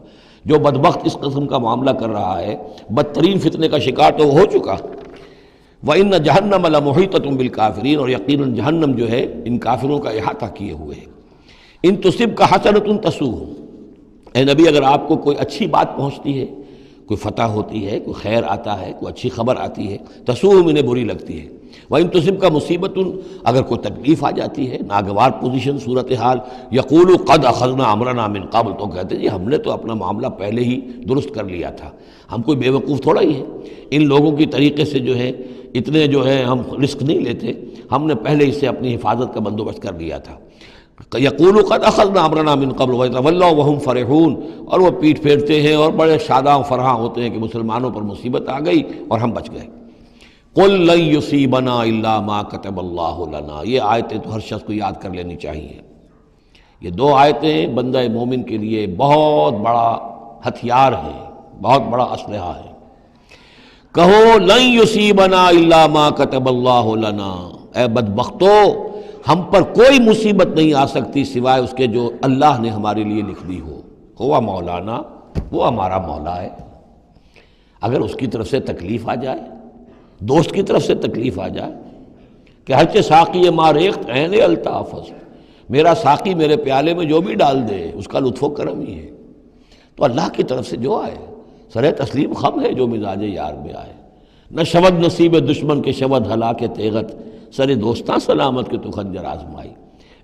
جو بدبخت اس قسم کا معاملہ کر رہا ہے، بدترین فتنے کا شکار تو ہو چکا۔ وَإِنَّ جَهَنَّمَ لَمُحِيطَةٌ بِالْكَافِرِينَ، اور یقیناً جہنم جو ہے ان کافروں کا احاطہ کیے ہوئے ہے۔ ان تصبک حسنۃ تسؤہم، اے نبی اگر آپ کو کوئی اچھی بات پہنچتی ہے، کوئی فتح ہوتی ہے، کوئی خیر آتا ہے، کوئی اچھی خبر آتی ہے، تسؤہم انہیں بری لگتی ہے۔ وَإِن تُصِبْكَ مُصِیبَةٌ، اگر کوئی تکلیف آ جاتی ہے، ناگوار پوزیشن، صورتحال، یقولوا قد اخذنا امرنا من قبل، تو کہتے ہیں جی ہم نے تو اپنا معاملہ پہلے ہی درست کر لیا تھا، ہم کوئی بے وقوف تھوڑا ہی ہے، ان لوگوں کی طریقے سے جو ہے اتنے جو ہے ہم رسک نہیں لیتے، ہم نے پہلے اس سے اپنی حفاظت کا بندوبست کر لیا تھا۔ یقولوا قد اخذنا امرنا من قبل ویتولوا وهم فرحون، اور وہ پیٹھ پھیرتے ہیں اور بڑے شاداں فرحاں ہوتے ہیں کہ مسلمانوں پر مصیبت آ گئی اور ہم بچ گئے۔ قل لن یصیبنا الا ما کتب اللہ لنا، یہ آیتیں تو ہر شخص کو یاد کر لینی چاہیے۔ یہ دو آیتیں بندہ مومن کے لیے بہت بڑا ہتھیار ہیں، بہت بڑا اسلحہ ہے۔ کہو لن یصیبنا الا ما کتب اللہ لنا، اے بدبختو ہم پر کوئی مصیبت نہیں آ سکتی سوائے اس کے جو اللہ نے ہمارے لیے لکھ دی ہو۔ ہوا مولانا، وہ ہمارا مولا ہے، اگر اس کی طرف سے تکلیف آ جائے، دوست کی طرف سے تکلیف آ جائے کہ ہرچہ ساقی ما ریخت عین الطافظ، میرا ساقی میرے پیالے میں جو بھی ڈال دے اس کا لطف و کرم ہی ہے، تو اللہ کی طرف سے جو آئے سر تسلیم خم ہے جو مزاج یار میں آئے۔ نہ شود نصیب دشمن کے شود ہلاک تیغت، سر دوستاں سلامت کے تو خنجر آزمائی۔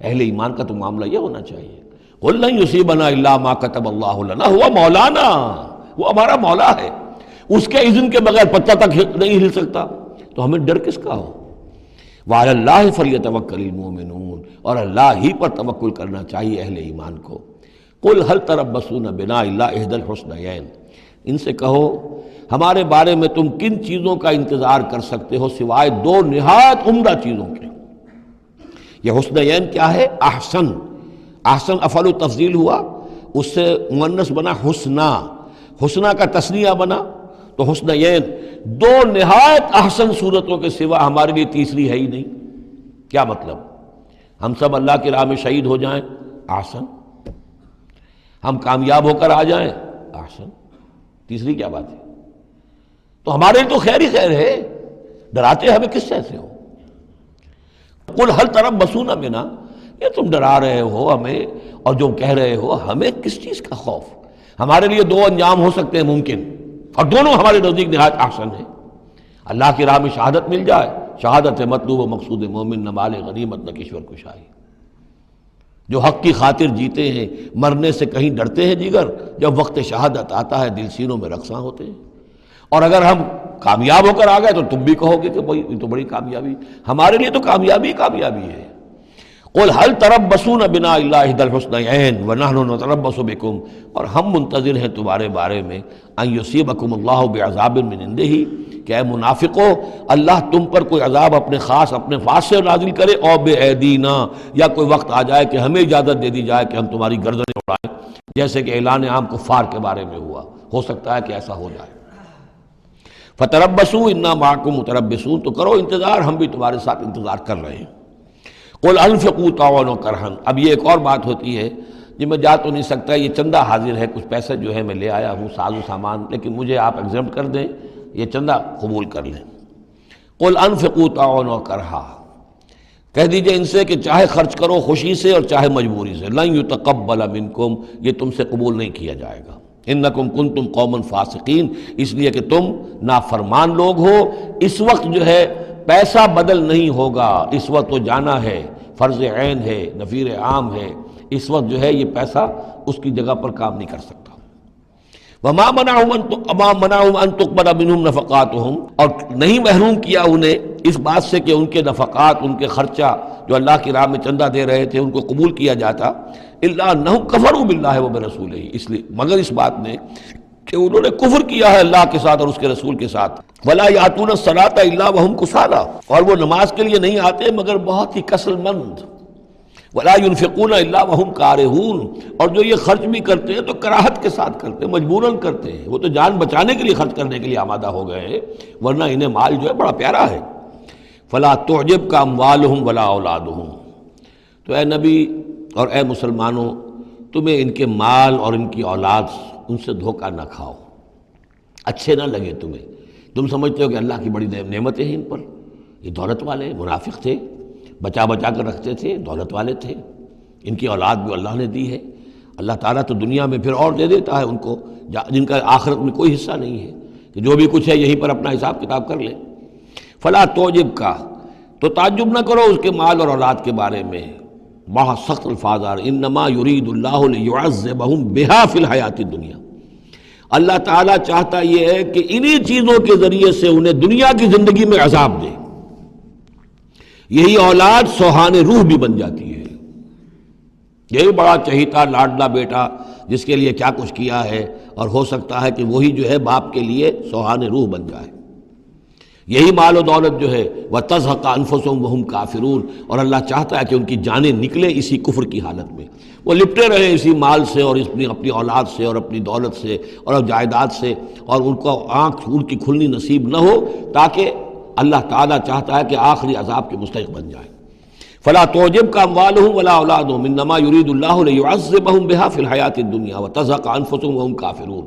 اہل ایمان کا تو معاملہ یہ ہونا چاہیے، قل لن یصیبنا الا ما کتب اللہ لنا ہوا مولانا، وہ ہمارا مولا ہے، اس کے اذن کے بغیر پتہ تک نہیں ہل سکتا، تو ہمیں ڈر کس کا ہو؟ وعلی اللہ فلیتوکل المؤمنون، اور اللہ ہی پر توکل کرنا چاہیے اہل ایمان کو۔ قل هل تربصون بنا الا احدى الحسنیین، ان سے کہو ہمارے بارے میں تم کن چیزوں کا انتظار کر سکتے ہو سوائے دو نہایت عمدہ چیزوں کے۔ یہ حسنیین کیا ہے؟ احسن، احسن افعل تفضیل ہوا، اس سے مؤنث بنا حسنا، حسنا کا تثنیہ بنا تو حسنیین، دو نہایت احسن صورتوں کے سوا ہمارے لیے تیسری ہے ہی نہیں۔ کیا مطلب؟ ہم سب اللہ کی راہ میں شہید ہو جائیں، احسن، ہم کامیاب ہو کر آ جائیں، احسن، تیسری کیا بات ہے؟ تو ہمارے لیے تو خیر ہی خیر ہے، ڈراتے ہمیں کس سے ہو؟ قل هل تربصون بنا، یہ تم ڈرا رہے ہو ہمیں اور جو کہہ رہے ہو ہمیں کس چیز کا خوف؟ ہمارے لیے دو انجام ہو سکتے ہیں ممکن، اور دونوں ہمارے نزدیک نہایت احسن ہیں۔ اللہ کی راہ میں شہادت مل جائے، شہادت ہے مطلوب و مقصود مومن، نہ مال غنیمت نہ کشور کشائی۔ جو حق کی خاطر جیتے ہیں مرنے سے کہیں ڈرتے ہیں جگر، جب وقت شہادت آتا ہے دل سینوں میں رقصاں ہوتے ہیں۔ اور اگر ہم کامیاب ہو کر آ گئے تو تم بھی کہو گے کہ بھائی یہ تو بڑی کامیابی، ہمارے لیے تو کامیابی کامیابی ہے۔ قل هل تربصون بنا الا احدى الحسنيين ونحن نتربص بكم، اور ہم منتظر ہیں تمہارے بارے میں ان يصيبكم الله بعذاب من عنده، کہ اے منافقو اللہ تم پر کوئی عذاب اپنے خاص اپنے پاس سے نازل کرے، اور بأيدينا، یا کوئی وقت آ جائے کہ ہمیں اجازت دے دی جائے کہ ہم تمہاری گردنیں اڑائیں، جیسے کہ اعلان عام کفار کے بارے میں ہوا، ہو سکتا ہے کہ ایسا ہو جائے۔ فتربصوا انا معكم متربصون، تو کرو انتظار، ہم بھی تمہارے ساتھ انتظار کر رہے ہیں۔ قل انفقوا طوعا وكرها، اب یہ ایک اور بات ہوتی ہے جی میں جا تو نہیں سکتا، یہ چندہ حاضر ہے، کچھ پیسے جو ہے میں لے آیا ہوں ساز و سامان، لیکن مجھے آپ ایگزمپٹ کر دیں، یہ چندہ قبول کر لیں۔ قل انفقوا طوعا وكرها، کہہ دیجئے ان سے کہ چاہے خرچ کرو خوشی سے اور چاہے مجبوری سے، لن يتقبل منکم، یہ تم سے قبول نہیں کیا جائے گا، انکم کنتم قوما فاسقین، اس لیے کہ تم نافرمان لوگ ہو۔ اس وقت جو ہے پیسہ بدل نہیں ہوگا، اس وقت تو جانا ہے، فرض عین ہے، نفیر عام ہے، اس وقت جو ہے یہ پیسہ اس کی جگہ پر کام نہیں کر سکتا۔ وما منعهم ان تقبل منهم نفقاتهم، اور نہیں محروم کیا انہیں اس بات سے کہ ان کے نفقات، ان کے خرچہ جو اللہ کی راہ میں چندہ دے رہے تھے ان کو قبول کیا جاتا، الا انهم كفروا بالله وبرسوله، اس لیے مگر اس بات نے کہ انہوں نے کفر کیا ہے اللہ کے ساتھ اور اس کے رسول کے ساتھ۔ ولا یاتون الصلاۃ الا وهم کسالى، اور وہ نماز کے لیے نہیں آتے مگر بہت ہی کسل مند۔ ولا ينفقون الا وهم كارهون، اور جو یہ خرچ بھی کرتے ہیں تو کراہت کے ساتھ کرتے ہیں، مجبوراً کرتے ہیں، وہ تو جان بچانے کے لیے خرچ کرنے کے لیے آمادہ ہو گئے ہیں، ورنہ انہیں مال جو ہے بڑا پیارا ہے۔ فلا تعجبك اموالهم ولا اولادهم، تو اے نبی اور اے مسلمانوں تمہیں ان کے مال اور ان کی اولاد ان سے دھوکہ نہ کھاؤ، اچھے نہ لگے تمہیں، تم سمجھتے ہو کہ اللہ کی بڑی نعمتیں ہیں ان پر، یہ دولت والے منافق تھے، بچا بچا کر رکھتے تھے، دولت والے تھے، ان کی اولاد بھی اللہ نے دی ہے، اللہ تعالیٰ تو دنیا میں پھر اور دے دیتا ہے ان کو جن کا آخرت میں کوئی حصہ نہیں ہے، کہ جو بھی کچھ ہے یہیں پر اپنا حساب کتاب کر لیں۔ فلا تعجب کا، تو تعجب نہ کرو اس کے مال اور اولاد کے بارے میں، بہت سخت الفاظ آ رہے، انما یرید اللہ لیعذبہم بہا فی الحیات الدنیا، اللہ تعالیٰ چاہتا یہ ہے کہ انہی چیزوں کے ذریعے سے انہیں دنیا کی زندگی میں عذاب دے۔ یہی اولاد سوہان روح بھی بن جاتی ہے، یہی بڑا چہیتا لاڈلا بیٹا جس کے لیے کیا کچھ کیا ہے، اور ہو سکتا ہے کہ وہی جو ہے باپ کے لیے سوہان روح بن جائے۔ یہی مال و دولت جو ہے وَتَزْهَقَ أَنفُسُهُمْ وَهُمْ كَافِرُونَ، اور اللہ چاہتا ہے کہ ان کی جانیں نکلیں اسی کفر کی حالت میں۔ وہ لپٹے رہے اسی مال سے اور اپنی اولاد سے اور اپنی دولت سے اور جائیداد سے، اور ان کو آنکھ ان کی کھلنی نصیب نہ ہو، تاکہ اللہ تعالیٰ چاہتا ہے کہ آخری عذاب کے مستحق بن جائے۔ فلا تعجبک اموالهم ولا اولادهم انما يريد الله ليعذبهم بها في الحیاۃ الدنیا وتزهق انفسهم وهم کافرون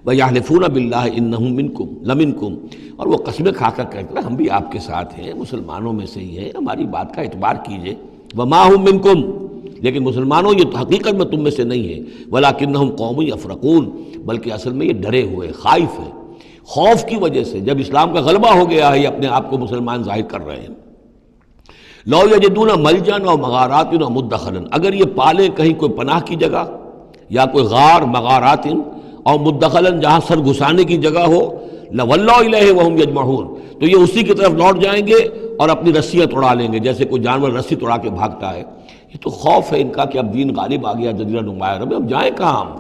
ويحلفون بالله انهم منکم لمنکم، اور وہ قسمیں کھا کر کہتے ہیں ہم بھی آپ کے ساتھ ہیں، مسلمانوں میں سے ہی ہیں، ہماری بات کا اعتبار کیجئے۔ وما هم منکم، لیکن مسلمانوں یہ حقیقت میں تم میں سے نہیں ہے، ولکنہم قوم یفرقون، بلکہ اصل میں یہ ڈرے ہوئے خائف ہیں، خوف کی وجہ سے جب اسلام کا غلبہ ہو گیا ہے یہ اپنے آپ کو مسلمان ظاہر کر رہے ہیں۔ لو یجدون ملجا و مغارات و مدخلا، اگر یہ پالیں کہیں کوئی پناہ کی جگہ یا کوئی غار مغارات اور مدخلا جہاں سر گھسانے کی جگہ ہو، لولوا الیہ وہم یجمعون، تو یہ اسی کی طرف لوٹ جائیں گے اور اپنی رسیاں توڑا لیں گے، جیسے کوئی جانور رسی توڑا کے بھاگتا ہے۔ یہ تو خوف ہے ان کا کہ اب دین غالب آ گیا جزیرہ نما عرب میں، اب جائیں کہاں ہم؟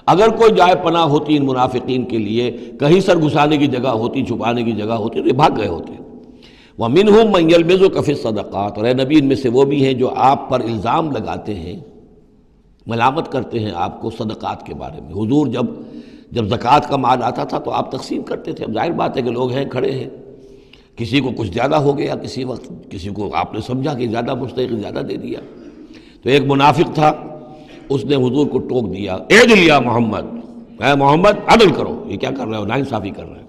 اگر کوئی جائے پناہ ہوتی ان منافقین کے لیے، کہیں سر گھسانے کی جگہ ہوتی، چھپانے کی جگہ ہوتی، تو یہ بھاگ گئے ہوتے۔ وَمِنْهُمْ مَنْ يَلْمِزُكَ فِي الصَّدَقَاتِ، اور اے نبی ان میں سے وہ بھی ہیں جو آپ پر الزام لگاتے ہیں، ملامت کرتے ہیں آپ کو صدقات کے بارے میں۔ حضور جب زکوٰۃ کا مال آتا تھا تو آپ تقسیم کرتے تھے، اب ظاہر بات ہے کہ لوگ ہیں کھڑے ہیں، کسی کو کچھ زیادہ ہو گیا کسی وقت، کسی کو آپ نے سمجھا کہ زیادہ مستحق زیادہ دے دیا، تو ایک منافق تھا اس نے حضور کو ٹوک دیا، اعدل یا محمد، اے محمد عدل کرو، یہ کیا کر رہے ہو، ناانصافی کر رہے ہیں۔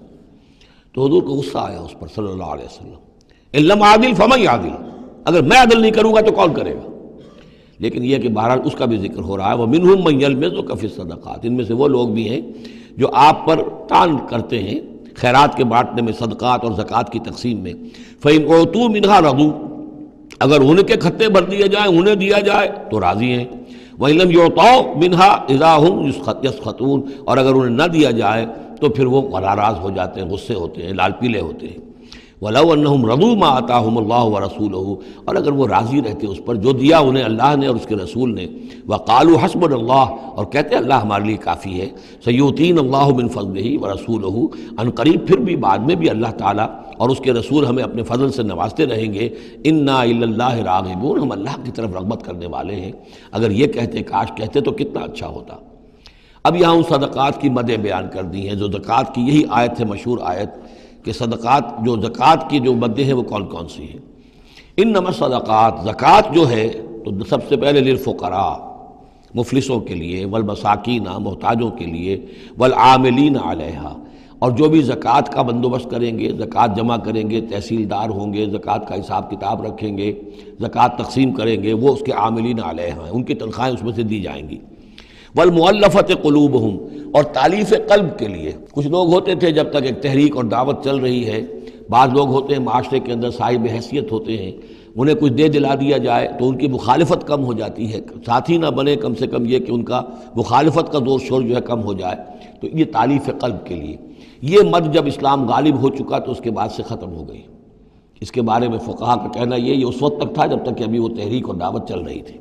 تو حضور کو غصہ آیا اس پر صلی اللہ علیہ وسلم، ان لم عادل فمن یعدل، اگر میں عدل نہیں کروں گا تو کون کرے گا؟ لیکن یہ کہ بہرحال اس کا بھی ذکر ہو رہا ہے، وَمِنْهُمْ مَنْ يَلْمِزُكَ فِي الصَّدَقَاتِ، ان میں سے وہ لوگ بھی ہیں جو آپ پر تان کرتے ہیں خیرات کے بانٹنے میں، صدقات اور زکوٰۃ کی تقسیم میں۔ فَإِنْ أُعْطُوا مِنْهَا رَضُوا، اگر انہیں کے کھتے بھر دیے جائیں، انہیں دیا جائے تو راضی ہیں۔ وَإِنْ لَمْ يُعْطَوْا مِنْهَا إِذَا هُمْ يَسْخَطُونَ، اور اگر انہیں نہ دیا جائے تو پھر وہ ناراض ہو جاتے ہیں، غصے ہوتے ہیں، لال پیلے ہوتے ہیں۔ وَلَوْ أَنَّهُمْ رَضُوا مَا آتَاهُمُ اللَّهُ وَرَسُولُهُ، اور اگر وہ راضی رہتے اس پر جو دیا انہیں اللہ نے اور اس کے رسول نے، وَقَالُوا حَسْبُنَا اللَّهُ، اور کہتے اللہ ہمارے لیے کافی ہے، سَيُؤْتِينَ اللَّهُ مِنْ فَضْلِهِ وَرَسُولُهُ، ان قریب پھر بھی بعد میں بھی اللہ تعالیٰ اور اس کے رسول ہمیں اپنے فضل سے نوازتے رہیں گے، اِنَّا إِلَى اللَّهِ رَاغِبُونَ، ہم اللہ کی طرف رغبت کرنے والے ہیں۔ اگر یہ کہتے، کاش کہتے تو کتنا اچھا ہوتا۔ اب یہاں ان صدقات کی مدیں بیان کر دی ہیں، جو زکوٰۃ کی یہی آیت ہے، مشہور آیت کہ صدقات جو زکوٰۃ کی جو مدیں ہیں وہ کون کون سی ہیں۔ انما الصدقات، زکوٰۃ جو ہے تو سب سے پہلے للفقراء، مفلسوں کے لیے، والمساکین، محتاجوں کے لیے، والعاملین علیہا، اور جو بھی زکوٰۃ کا بندوبست کریں گے، زکوٰۃ جمع کریں گے، تحصیلدار ہوں گے، زکوٰۃ کا حساب کتاب رکھیں گے، زکوٰۃ تقسیم کریں گے، وہ اس کے عاملین علیہا ہیں، ان کی تنخواہیں اس میں سے دی جائیں گی۔ والمؤلفۃ قلوبہم، اور تالیف قلب کے لیے، کچھ لوگ ہوتے تھے جب تک ایک تحریک اور دعوت چل رہی ہے، بعض لوگ ہوتے ہیں معاشرے کے اندر صاحب حیثیت ہوتے ہیں، انہیں کچھ دے دلا دیا جائے تو ان کی مخالفت کم ہو جاتی ہے، ساتھی نہ بنے، کم سے کم یہ کہ ان کا مخالفت کا زور شور جو ہے کم ہو جائے، تو یہ تالیف قلب کے لیے۔ یہ مد جب اسلام غالب ہو چکا تو اس کے بعد سے ختم ہو گئی۔ اس کے بارے میں فقہا کا کہنا یہ اس وقت تک تھا جب تک کہ ابھی وہ تحریک اور دعوت چل رہی تھی،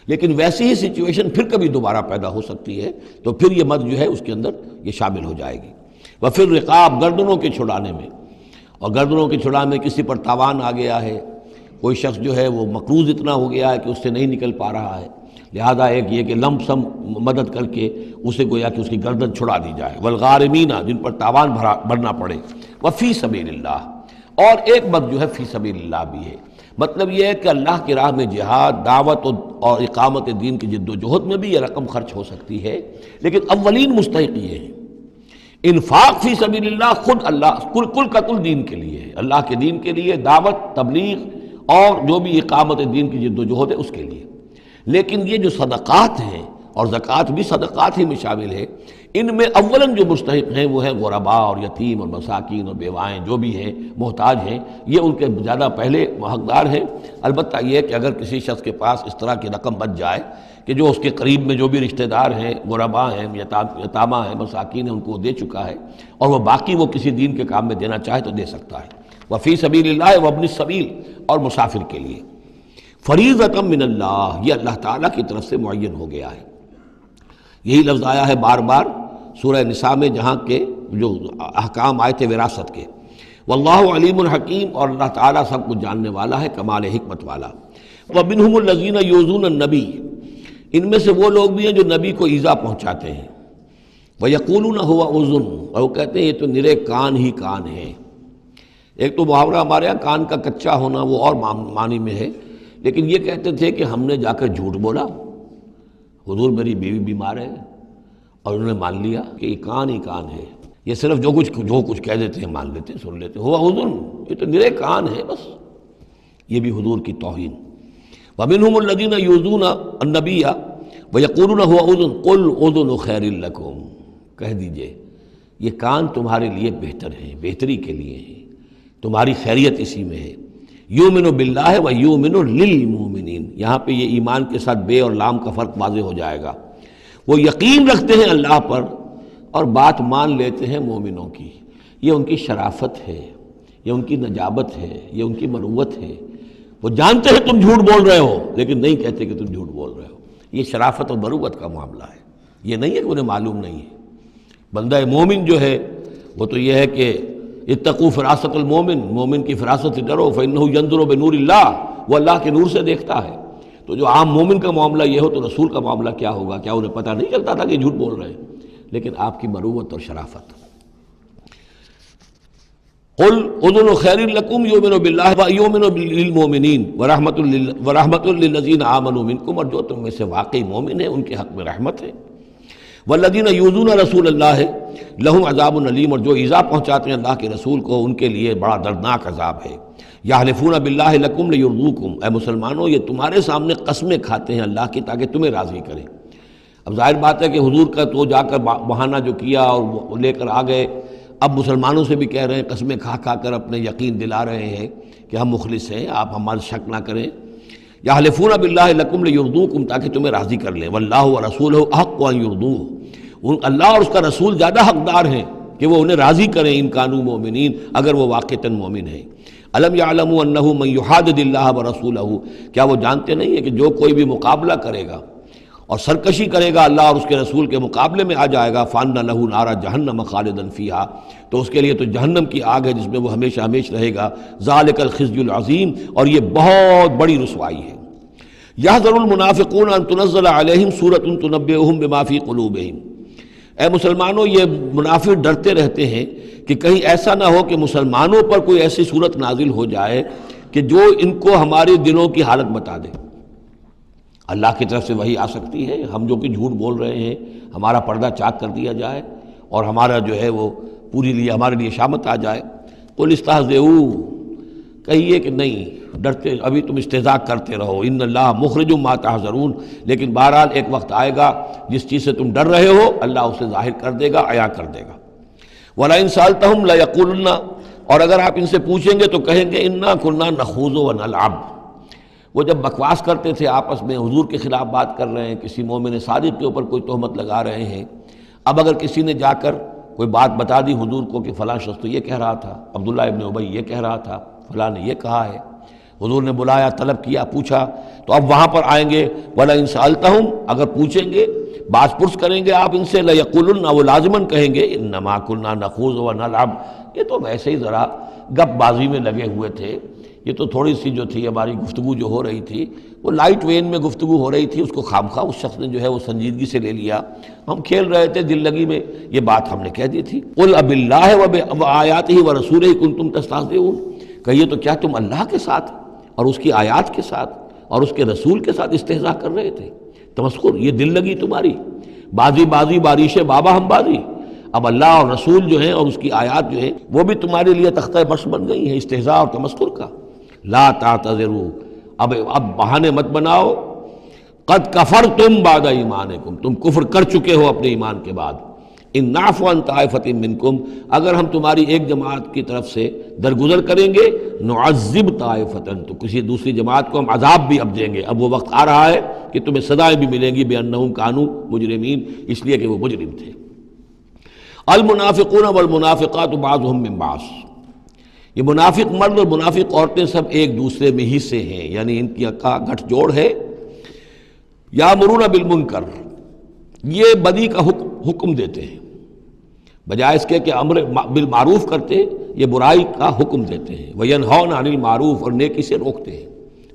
لیکن ویسی ہی سچویشن پھر کبھی دوبارہ پیدا ہو سکتی ہے تو پھر یہ مد جو ہے اس کے اندر یہ شامل ہو جائے گی۔ وفر رقاب، گردنوں کے چھڑانے میں، اور گردنوں کے چھڑانے میں کسی پر تاوان آ گیا ہے، کوئی شخص جو ہے وہ مقروض اتنا ہو گیا ہے کہ اس سے نہیں نکل پا رہا ہے، لہذا ایک یہ کہ لم سم مدد کر کے اسے گویا کہ اس کی گردن چھڑا دی جائے۔ والغارمین، جن پر تاوان بھرنا پڑے۔ وفی سبیل اللہ، اور ایک مد جو ہے فی سبیل اللہ بھی ہے، مطلب یہ ہے کہ اللہ کی راہ میں جہاد، دعوت اور اقامت دین کی جد و جہد میں بھی یہ رقم خرچ ہو سکتی ہے، لیکن اولین مستحق یہ ہے۔ انفاق فی سبیل اللہ خود اللہ کل کا کل دین کے لیے ہے، اللہ کے دین کے لیے، دعوت، تبلیغ اور جو بھی اقامت دین کی جد و جہد ہے اس کے لیے۔ لیکن یہ جو صدقات ہیں، اور زکوٰۃ بھی صدقات ہی میں شامل ہے، ان میں اولاً جو مستحق ہیں وہ ہیں غرباء اور یتیم اور مساکین اور بیوائیں، جو بھی ہیں محتاج ہیں، یہ ان کے زیادہ پہلے حقدار ہیں۔ البتہ یہ کہ اگر کسی شخص کے پاس اس طرح کی رقم بچ جائے کہ جو اس کے قریب میں جو بھی رشتہ دار ہیں، غرباء ہیں، یتامہ ہیں، مساکین ہیں، ان کو دے چکا ہے، اور وہ باقی وہ کسی دین کے کام میں دینا چاہے تو دے سکتا ہے۔ وفی سبیل اللہ وابن السبیل، اور مسافر کے لیے۔ فریضۃ من اللہ، یہ اللہ تعالیٰ کی طرف سے معین ہو گیا ہے۔ یہی لفظ آیا ہے بار بار سورہ نساء میں، جہاں کے جو احکام آئے تھے وراثت کے۔ واللہ علیم الحکیم، اور اللہ تعالیٰ سب کچھ جاننے والا ہے، کمال حکمت والا۔ ومنہم الذین یؤذون النبی، ان میں سے وہ لوگ بھی ہیں جو نبی کو ایذا پہنچاتے ہیں، وَيَقُولُونَ هُوَ أُذُنٌ، اور وہ کہتے ہیں یہ تو نرے کان ہی کان ہے۔ ایک تو محاورہ ہمارے یہاں کان کا کچا ہونا وہ اور معنی میں ہے، لیکن یہ کہتے تھے کہ ہم نے جا کر جھوٹ بولا، حضور میری بیوی بیمار ہے، اور انہوں نے مان لیا کہ یہ کان ہی کان ہے۔ یہ صرف جو کچھ کہہ دیتے ہیں مان لیتے ہیں، سن لیتے ہیں، ہوا اذن، یہ تو نرے کان ہے بس۔ یہ بھی حضور کی توہین۔ وَمِنْهُمُ الَّذِينَ يُؤْذُونَ النَّبِيَّ وَيَقُولُونَ هُوَ أُذُنٌ قُلْ أُذُنُ خَيْرٌ لَكُمْ، کہہ دیجئے یہ کان تمہارے لیے بہتر ہیں، بہتری کے لیے ہیں، تمہاری خیریت اسی میں ہے۔ یؤمن باللہ ویؤمن للمؤمنین، یہاں پہ یہ ایمان کے ساتھ بے اور لام کا فرق واضح ہو جائے گا۔ وہ یقین رکھتے ہیں اللہ پر اور بات مان لیتے ہیں مومنوں کی، یہ ان کی شرافت ہے، یہ ان کی نجابت ہے، یہ ان کی مروت ہے۔ وہ جانتے ہیں تم جھوٹ بول رہے ہو لیکن نہیں کہتے کہ تم جھوٹ بول رہے ہو۔ یہ شرافت اور مروت کا معاملہ ہے، یہ نہیں ہے کہ انہیں معلوم نہیں ہے۔ بندہ مومن جو ہے وہ تو یہ ہے کہ اتقوا فراست المومن، مومن کی فراست سے ڈرو، فإنہ ینظر بنور اللہ، وہ اللہ کے نور سے دیکھتا ہے۔ تو جو عام مومن کا معاملہ یہ ہو تو رسول کا معاملہ کیا ہوگا؟ کیا انہیں پتہ نہیں چلتا تھا کہ جھوٹ بول رہے ہیں؟ لیکن آپ کی مروت اور شرافت۔ قل اذن خیر لکم یؤمن باللہ ویؤمن للمؤمنین ورحمۃ للذین آمنوا منکم، اور جو تم میں سے واقعی مومن ہیں ان کے حق میں رحمت ہے۔ والذین یؤذون رسول اللہ لہم عذاب علیم، اور جو ایذا پہنچاتے ہیں اللہ کے رسول کو ان کے لیے بڑا دردناک عذاب ہے۔ یحلفون باللہ لکم لیرضوکم، اے مسلمانوں یہ تمہارے سامنے قسمیں کھاتے ہیں اللہ کی تاکہ تمہیں راضی کریں۔ اب ظاہر بات ہے کہ حضور کا تو جا کر بہانہ جو کیا اور وہ لے کر آ گئے، اب مسلمانوں سے بھی کہہ رہے ہیں، قسمیں کھا کھا کر اپنے یقین دلا رہے ہیں کہ ہم مخلص ہیں، آپ ہمارے شک نہ کریں۔ یحلفون باللہ لکم لیرضوکم، تاکہ تمہیں راضی کر لیں۔ واللہ ورسولہ احق ان یرضوہ، اللہ اور اس کا رسول زیادہ حقدار ہیں کہ وہ انہیں راضی کریں، ان کانوا مومنین، اگر وہ واقعتاً مومن ہیں۔ الم یعلموا انہ من یحادد اللہ ورسولہ، کیا وہ جانتے نہیں ہیں کہ جو کوئی بھی مقابلہ کرے گا اور سرکشی کرے گا اللہ اور اس کے رسول کے مقابلے میں آ جائے گا، فَأَنَّ لَهُ نَارَ جَهَنَّمَ خَالِدًا فِيهَا، تو اس کے لیے تو جہنم کی آگ ہے جس میں وہ ہمیشہ ہمیش رہے گا۔ ذَلِكَ الْخِزْيُ الْعَظِيمُ، اور یہ بہت بڑی رسوائی ہے۔ يَحْذَرُ الْمُنَافِقُونَ أَن تُنَزَّلَ عَلَيْهِمْ سُورَةٌ تُنَبِّئُهُم بِمَا فِي قُلُوبِهِمْ، اے مسلمانوں یہ منافق ڈرتے رہتے ہیں کہ کہیں ایسا نہ ہو کہ مسلمانوں پر کوئی ایسی صورت نازل ہو جائے کہ جو ان کو ہمارے دلوں کی حالت بتا دے۔ اللہ کی طرف سے وحی آ سکتی ہے، ہم جو کہ جھوٹ بول رہے ہیں ہمارا پردہ چاک کر دیا جائے اور ہمارا جو ہے وہ ہمارے لیے شامت آ جائے۔ قل استہزئوا، کہیے کہ نہیں ڈرتے، ابھی تم استہزاء کرتے رہو، ان اللہ مخرج ما تحذرون، لیکن بہرحال ایک وقت آئے گا جس چیز سے تم ڈر رہے ہو اللہ اسے ظاہر کر دے گا، عیاں کر دے گا۔ وَلَئِن سَأَلْتَهُمْ لَيَقُولُنَّ، اور اگر آپ ان سے پوچھیں گے تو کہیں گے اِنَّا كُنَّا نَخُوضُ وَنَلْعَبُ، وہ جب بکواس کرتے تھے آپس میں، حضور کے خلاف بات کر رہے ہیں، کسی مومن صادق کے اوپر کوئی تہمت لگا رہے ہیں۔ اب اگر کسی نے جا کر کوئی بات بتا دی حضور کو کہ فلاں شخص تو یہ کہہ رہا تھا، عبداللہ ابن ابی یہ کہہ رہا تھا، فلاں نے یہ کہا ہے، حضور نے بلایا، طلب کیا، پوچھا، تو اب وہاں پر آئیں گے وَلَئِن سَأَلْتَهُمْ، اگر پوچھیں گے، باز پرس کریں گے آپ ان سے، لَيَقُولُنَّ، وہ لازماً کہیں گے اِنَّمَا كُنَّا نَخُوضُ وَنَلْعَبُ، یہ تو ویسے ہی ذرا گپ بازی میں لگے ہوئے تھے، یہ تو تھوڑی سی جو تھی ہماری گفتگو جو ہو رہی تھی وہ لائٹ وین میں گفتگو ہو رہی تھی، اس کو خامخواہ اس شخص نے جو ہے وہ سنجیدگی سے لے لیا، ہم کھیل رہے تھے دل لگی میں، یہ بات ہم نے کہہ دی تھی۔ قُلْ أَبِاللَّهِ وَآيَاتِهِ وَرَسُولِهِ كُنتُمْ تَسْتَهْزِئُونَ، کہیے تو کیا تم اللہ کے ساتھ اور اس کی آیات کے ساتھ اور اس کے رسول کے ساتھ استہزاء کر رہے تھے؟ تمسخر، یہ دل لگی تمہاری، بازی بازی بارش بابا ہم بازی، اب اللہ اور رسول جو ہیں اور اس کی آیات جو ہیں وہ بھی تمہارے لیے تختہ برس بن گئی ہیں استہزاء اور تمسخر کا۔ لا تعتذروا، اب بہانے مت بناؤ، قد کفرتم بعد ایمانکم، تم کفر کر چکے ہو اپنے ایمان کے بعد۔ ان نعفو عن طائفۃ منکم، اگر ہم تمہاری ایک جماعت کی طرف سے درگزر کریں گے، نعذب طائفۃ، تو کسی دوسری جماعت کو ہم عذاب بھی اب دیں گے۔ اب وہ وقت آ رہا ہے کہ تمہیں سزائیں بھی ملیں گی بانہم کانوا مجرمین، اس لیے کہ وہ مجرم تھے۔ المنافقون والمنافقات بعضهم من بعض، یہ منافق مرد اور منافق عورتیں سب ایک دوسرے میں ہی سے ہیں، یعنی ان کی کا گٹھ جوڑ ہے۔ یامرون بالمنکر، یہ بدی کا حکم دیتے ہیں، بجائے اس کے کہ امر بالمعروف کرتے یہ برائی کا حکم دیتے ہیں۔ وینہون عن المعروف، اور نیکی سے روکتے ہیں،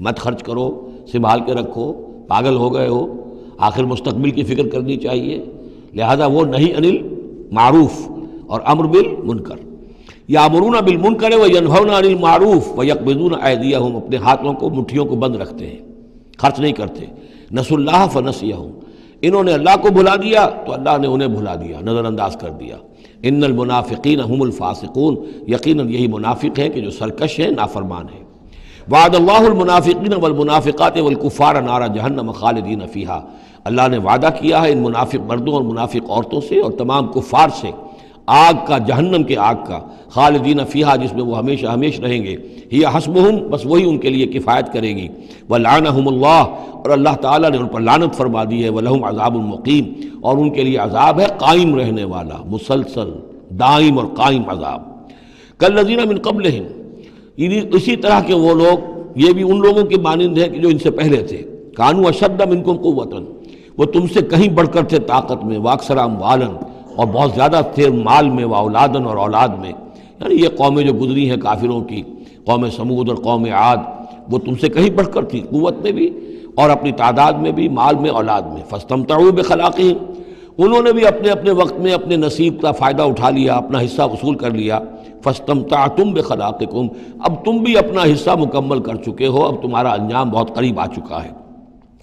مت خرچ کرو، سنبھال کے رکھو، پاگل ہو گئے ہو، آخر مستقبل کی فکر کرنی چاہیے، لہذا وہ نہی عن المعروف اور امر بالمنکر، یامرون بالمنکر وینہون عن المعروف ویقبضون ایدیہم، اپنے ہاتھوں کو مٹھیوں کو بند رکھتے ہیں، خرچ نہیں کرتے۔ نسوا اللہ فنسیہم، انہوں نے اللہ کو بھلا دیا تو اللہ نے انہیں بھلا دیا، نظر انداز کر دیا۔ ان المنافقین هم الفاسقون، یقیناً یہی منافق ہیں کہ جو سرکش ہیں، نافرمان ہیں۔ وعد اللہ المنافقین والمنافقات والکفار نار جہنم خالدین فیہا، اللہ نے وعدہ کیا ہے ان منافق مردوں اور منافق عورتوں سے اور تمام کفار سے آگ کا، جہنم کے آگ کا، خالدین فیہا، جس میں وہ ہمیشہ ہمیشہ رہیں گے، ہی حسبہم، بس وہی ان کے لیے کفایت کرے گی، ولعنہم اللہ، اور اللہ تعالیٰ نے ان پر لعنت فرما دی ہے، ولہم عذاب مقیم، اور ان کے لیے عذاب ہے قائم رہنے والا، مسلسل دائم اور قائم عذاب۔ کالذین من قبلہم، اسی طرح کے وہ لوگ، یہ بھی ان لوگوں کے مانند ہے کہ جو ان سے پہلے تھے، کانوا اشد منکم قوۃ، وہ تم سے کہیں بڑھ کر تھے طاقت میں، واکثر اموالا، اور بہت زیادہ تھے مال میں، واولادن، اور اولاد میں، یعنی یہ قومیں جو گزری ہیں کافروں کی، قوم سمود اور قوم عاد، وہ تم سے کہیں بڑھ کر تھی، قوت میں بھی اور اپنی تعداد میں بھی، مال میں، اولاد میں۔ فاستمتعوا بخلاقہم، انہوں نے بھی اپنے اپنے وقت میں اپنے نصیب کا فائدہ اٹھا لیا، اپنا حصہ وصول کر لیا۔ فاستمتعتم بخلاقکم، اب تم بھی اپنا حصہ مکمل کر چکے ہو، اب تمہارا انجام بہت قریب آ چکا ہے۔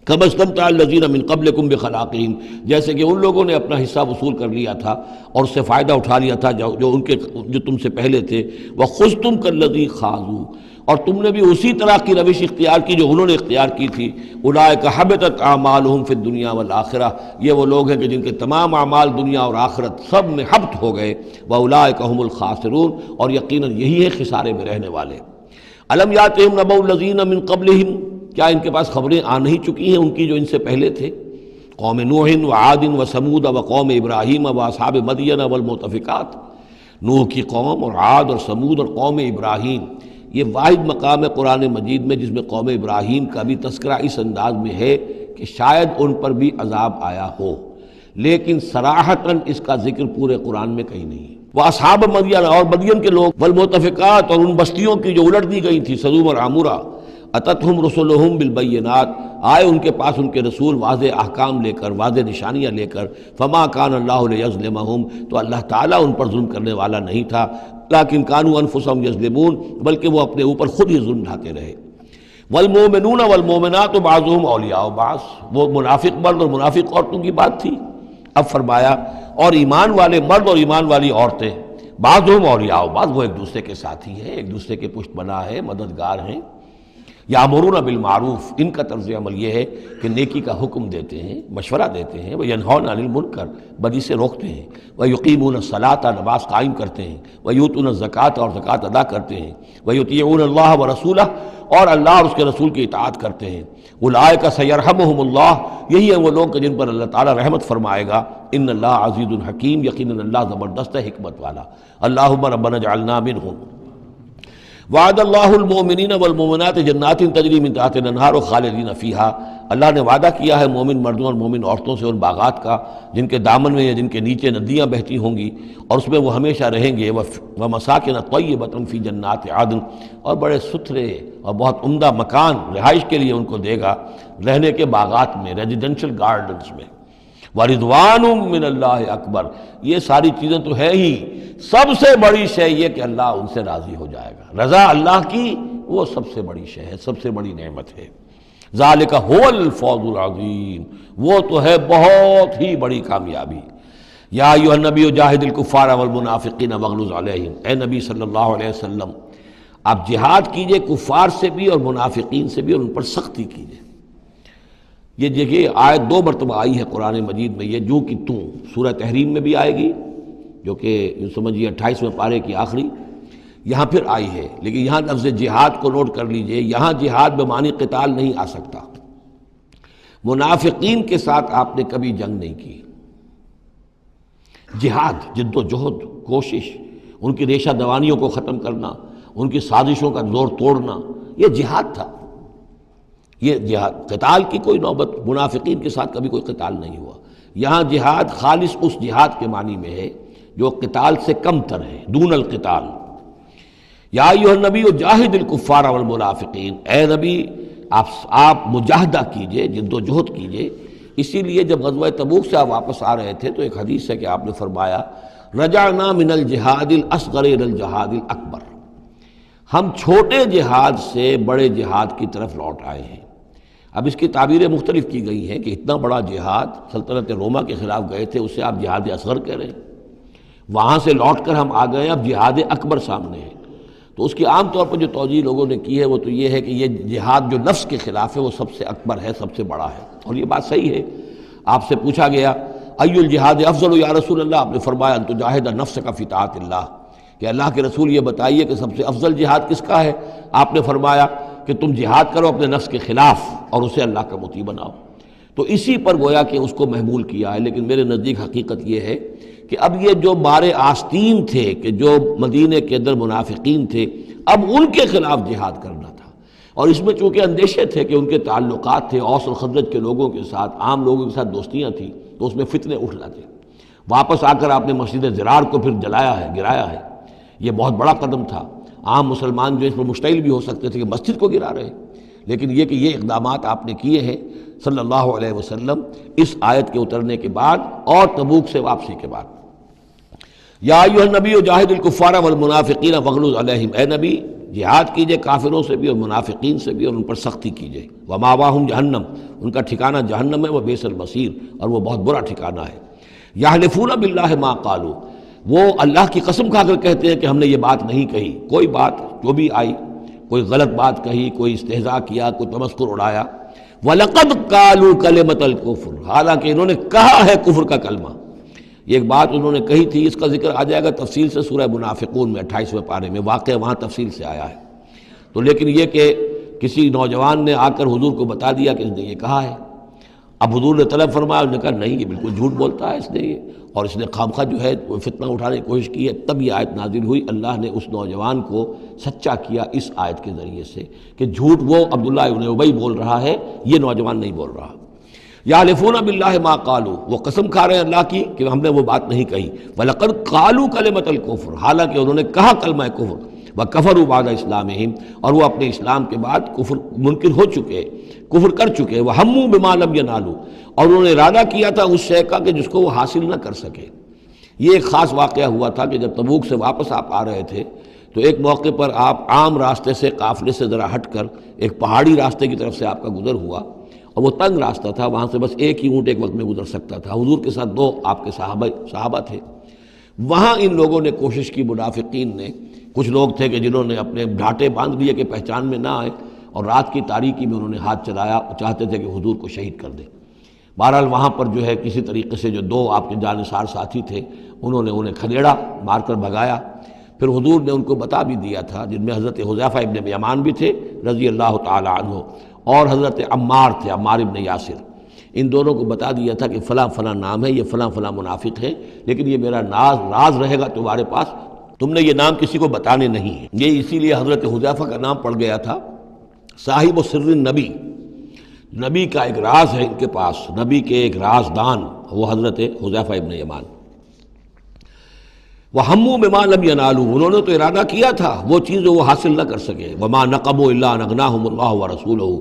کما استمتع الذین من قبلکم بخلاقہم، جیسے کہ ان لوگوں نے اپنا حصہ وصول کر لیا تھا اور اس سے فائدہ اٹھا لیا تھا جو تم سے پہلے تھے۔ وخذتم کالذی خاضوا، اور تم نے بھی اسی طرح کی روش اختیار کی جو انہوں نے اختیار کی تھی۔ اولئک حبطت اعمالہم فی الدنیا والآخرہ، یہ وہ لوگ ہیں کہ جن کے تمام اعمال دنیا اور آخرت سب میں حبط ہو گئے۔ واولئک هم الخاسرون، اور یقیناً یہی ہے خسارے میں رہنے والے۔ الم یاتہم نبأ الذین من قبلہم، کیا ان کے پاس خبریں آ نہیں چکی ہیں ان کی جو ان سے پہلے تھے؟ قوم نوح وعاد وثمود وقوم ابراہیم واصحاب مدین والمؤتفکات، نوح کی قوم اور عاد اور سمود اور قوم ابراہیم، یہ واحد مقام ہے قرآن مجید میں جس میں قوم ابراہیم کا بھی تذکرہ اس انداز میں ہے کہ شاید ان پر بھی عذاب آیا ہو، لیکن صراحتاً اس کا ذکر پورے قرآن میں کہیں نہیں۔ وہ اصحاب مدین، اور مدین کے لوگ، والمؤتفکات، اور ان بستیوں کی جو الٹ دی گئی تھی، سدوم اور عمورہ، اتتہم رسلہم بالبینات، آئے ان کے پاس ان کے رسول واضح احکام لے کر، واضح نشانیاں لے کر۔ فما کان اللہ لیظلمہم، تو اللہ تعالیٰ ان پر ظلم کرنے والا نہیں تھا، لیکن کانوا انفسہم یظلمون، بلکہ وہ اپنے اوپر خود ہی ظلم ڈھاتے رہے۔ والمؤمنون والمؤمنات بعضهم اولیاء بعض، وہ منافق مرد اور منافق عورتوں کی بات تھی۔ اب فرمایا اور ایمان والے مرد اور ایمان والی عورتیں، بعضهم اولیاء بعض، وہ ایک دوسرے کے ساتھی ہیں، ایک دوسرے کے پشت بنا ہے، مددگار ہیں۔ یامرون بالمعروف، ان کا طرز عمل یہ ہے کہ نیکی کا حکم دیتے ہیں، مشورہ دیتے ہیں، وینہون عن المنکر، بدی سے روکتے ہیں، ویقیمون الصلاۃ، نماز قائم کرتے ہیں، ویؤتون الزکوٰۃ، اور زکوٰۃ ادا کرتے ہیں، ویطیعون اللہ ورسولہ، اور اللہ اور اس کے رسول کی اطاعت کرتے ہیں۔ اولئک سیرحمہم اللہ، یہی ہیں وہ لوگ کہ جن پر اللہ تعالیٰ رحمت فرمائے گا۔ ان اللہ عزیز حکیم، یقیناً اللہ زبردست ہے، حکمت والا۔ اللہم ربنا اجعلنا منہم۔ وعد اللہ المؤمنین والمؤمنات جنات تجری من تحتہا الانہار خالدین فیہا، اللہ نے وعدہ کیا ہے مومن مردوں اور مومن عورتوں سے ان باغات کا جن کے دامن میں یا جن کے نیچے ندیاں بہتی ہوں گی، اور اس میں وہ ہمیشہ رہیں گے۔ ومساکن طیبۃ فی جنات عدن، اور بڑے ستھرے اور بہت عمدہ مکان رہائش کے لیے ان کو دے گا، رہنے کے باغات میں، ریزیڈینشل گارڈنز میں۔ وَرِضْوَانٌ مِّنَ اللَّهِ اکبر، یہ ساری چیزیں تو ہے ہی، سب سے بڑی شے یہ کہ اللہ ان سے راضی ہو جائے گا، رضا اللہ کی وہ سب سے بڑی شے ہے، سب سے بڑی نعمت ہے۔ ذَلِكَ هُوَ الْفَوْزُ الْعَظِيمُ، وہ تو ہے بہت ہی بڑی کامیابی۔ یا ایھا النبی جاہد الکفار والمنافقین واغلظ علیہم، اے نبی صلی اللہ علیہ وسلم آپ جہاد کیجئے کفار سے بھی اور منافقین سے بھی، اور ان پر سختی کیجئے۔ یہ دیکھیے آیت 2 مرتبہ آئی ہے قرآن مجید میں، یہ جو کہ توں سورہ تحریم میں بھی آئے گی جو کہ سمجھیے 28ویں پارے کی آخری، یہاں پھر آئی ہے، لیکن یہاں لفظ جہاد کو نوٹ کر لیجئے، یہاں جہاد بمعنی قتال نہیں آ سکتا۔ منافقین کے ساتھ آپ نے کبھی جنگ نہیں کی، جہاد، جد و جہد، کوشش، ان کی ریشہ دوانیوں کو ختم کرنا، ان کی سازشوں کا زور توڑنا، یہ جہاد تھا، یہ جہاد۔ قتال کی کوئی نوبت منافقین کے ساتھ کبھی کوئی قتال نہیں ہوا۔ یہاں جہاد خالص اس جہاد کے معنی میں ہے جو قتال سے کم تر ہے، دون القتال۔ یا ایھا النبی جاہد الکفار والمنافقین، اے نبی آپ مجاہدہ کیجئے، جد و جہد کیجئے اسی لیے جب غزوہ تبوک سے آپ واپس آ رہے تھے تو ایک حدیث ہے کہ آپ نے فرمایا رجعنا من الجہاد الاصغر الى الجہاد الاکبر، ہم چھوٹے جہاد سے بڑے جہاد کی طرف لوٹ آئے ہیں۔ اب اس کی تعبیریں مختلف کی گئی ہیں کہ اتنا بڑا جہاد سلطنت روما کے خلاف گئے تھے، اسے آپ جہاد اصغر کہہ رہے ہیں، وہاں سے لوٹ کر ہم آ گئے ہیں، اب جہاد اکبر سامنے ہے۔ تو اس کی عام طور پر جو توجیہ لوگوں نے کی ہے وہ تو یہ ہے کہ یہ جہاد جو نفس کے خلاف ہے وہ سب سے اکبر ہے، سب سے بڑا ہے، اور یہ بات صحیح ہے۔ آپ سے پوچھا گیا ای الجہاد افضل یا رسول اللہ، آپ نے فرمایا ان تجاہد نفسک فی طاعت اللہ، کہ اللہ کے رسول یہ بتائیے کہ سب سے افضل جہاد کس کا ہے؟ آپ نے فرمایا کہ تم جہاد کرو اپنے نفس کے خلاف اور اسے اللہ کا مطیع بناؤ۔ تو اسی پر گویا کہ اس کو محمول کیا ہے، لیکن میرے نزدیک حقیقت یہ ہے کہ اب یہ جو بارے آستین تھے کہ جو مدینے کے اندر منافقین تھے، اب ان کے خلاف جہاد کرنا تھا، اور اس میں چونکہ اندیشے تھے کہ ان کے تعلقات تھے اوس اور خزرج کے لوگوں کے ساتھ، عام لوگوں کے ساتھ دوستیاں تھیں، تو اس میں فتنے اٹھ جاتے۔ واپس آ کر آپ نے مسجد زرار کو پھر جلایا ہے، گرایا ہے، یہ بہت بڑا قدم تھا۔ عام مسلمان جو اس پر مشتعل بھی ہو سکتے تھے کہ مسجد کو گرا رہے، لیکن یہ کہ یہ اقدامات آپ نے کیے ہیں صلی اللہ علیہ وسلم اس آیت کے اترنے کے بعد اور تبوک سے واپسی کے بعد۔ یا ایھا النبی جاہد الکفار والمنافقین واغلظ علیہم، اے نبی جہاد کیجئے کافروں سے بھی اور منافقین سے بھی اور ان پر سختی کیجئے۔ ومأواہم جہنم، ان کا ٹھکانہ جہنم ہے، وبئس المصیر، اور وہ بہت برا ٹھکانہ ہے۔ یحلفون باللہ ما قالوا، وہ اللہ کی قسم کھا کر کہتے ہیں کہ ہم نے یہ بات نہیں کہی، کوئی بات جو بھی آئی، کوئی غلط بات کہی، کوئی استہزاء کیا، کوئی تمسخر اڑایا۔ وَلَقَدْ قَالُوا كَلِمَةَ الْكُفْرِ، حالانکہ انہوں نے کہا ہے کفر کا کلمہ۔ یہ ایک بات انہوں نے کہی تھی، اس کا ذکر آ جائے گا تفصیل سے سورہ منافقون میں 28ویں پارے میں، واقعہ وہاں تفصیل سے آیا ہے۔ تو لیکن یہ کہ کسی نوجوان نے آ کر حضور کو بتا دیا کہ اس نے یہ کہا ہے، اب حضور نے طلب فرمایا، انہوں نے کہا نہیں یہ بالکل جھوٹ بولتا ہے اس نے، یہ اور اس نے خامخواہ جو ہے وہ فتنہ اٹھانے کی کوشش کی ہے۔ تب یہ آیت نازل ہوئی، اللہ نے اس نوجوان کو سچا کیا اس آیت کے ذریعے سے کہ جھوٹ وہ عبداللہ ابن ابی بول رہا ہے، یہ نوجوان نہیں بول رہا۔ یحلفون باللہ ما قالوا، وہ قسم کھا رہے ہیں اللہ کی کہ ہم نے وہ بات نہیں کہی۔ وَلَقَدْ قَالُوا كَلِمَةَ الْكُفْرِ، حالانکہ انہوں نے کہا کلمہ کفر۔ وَكَفَرُوا بَعْدَ إِسْلَامِهِمْ، اور وہ اپنے اسلام کے بعد کفر منکر ہو چکے، کفر کر چکے۔ وَهَمُّوا بِمَا لَمْ يَنَالُوا، اور انہوں نے ارادہ کیا تھا اس شے کا کہ جس کو وہ حاصل نہ کر سکے۔ یہ ایک خاص واقعہ ہوا تھا کہ جب تبوک سے واپس آپ آ رہے تھے تو ایک موقع پر آپ عام راستے سے، قافلے سے ذرا ہٹ کر ایک پہاڑی راستے کی طرف سے آپ کا گزر ہوا، اور وہ تنگ راستہ تھا، وہاں سے بس ایک ہی اونٹ ایک وقت میں گزر سکتا تھا۔ حضور کے ساتھ 2 آپ کے صحابہ تھے۔ وہاں ان لوگوں نے کوشش کی، منافقین نے، کچھ لوگ تھے کہ جنہوں نے اپنے ڈھاٹے باندھ لیے کہ پہچان میں نہ آئے، اور رات کی تاریکی میں انہوں نے ہاتھ چلایا، چاہتے تھے کہ حضور کو شہید کر دیں۔ بہرحال وہاں پر جو ہے کسی طریقے سے جو 2 آپ کے جانثار ساتھی تھے انہوں نے انہیں کھدیڑا، مار کر بھگایا۔ پھر حضور نے ان کو بتا بھی دیا تھا، جن میں حضرت حذیفہ ابن یمان بھی تھے رضی اللہ تعالی عنہ، اور حضرت عمار تھے، عمار ابن یاسر۔ ان دونوں کو بتا دیا تھا کہ فلاں فلاں نام ہے، یہ فلاں فلاں منافق ہے، لیکن یہ میرا راز رہے گا تمہارے پاس، تم نے یہ نام کسی کو بتانے نہیں ہے۔ یہ اسی لیے حضرت حذیفہ کا نام پڑ گیا تھا صاحب سر النبی، نبی کا ایک راز ہے ان کے پاس، نبی کے ایک رازدان، وہ حضرت حذیفہ ابن یمان۔ وَهَمُّوا بِمَا لَمْ يَنَالُوا، انہوں نے تو ارادہ کیا تھا وہ چیز جو وہ حاصل نہ کر سکے۔ وَمَا نَقَمُوا إِلَّا أَنْ أَغْنَاهُمُ اللَّهُ وَرَسُولُهُ،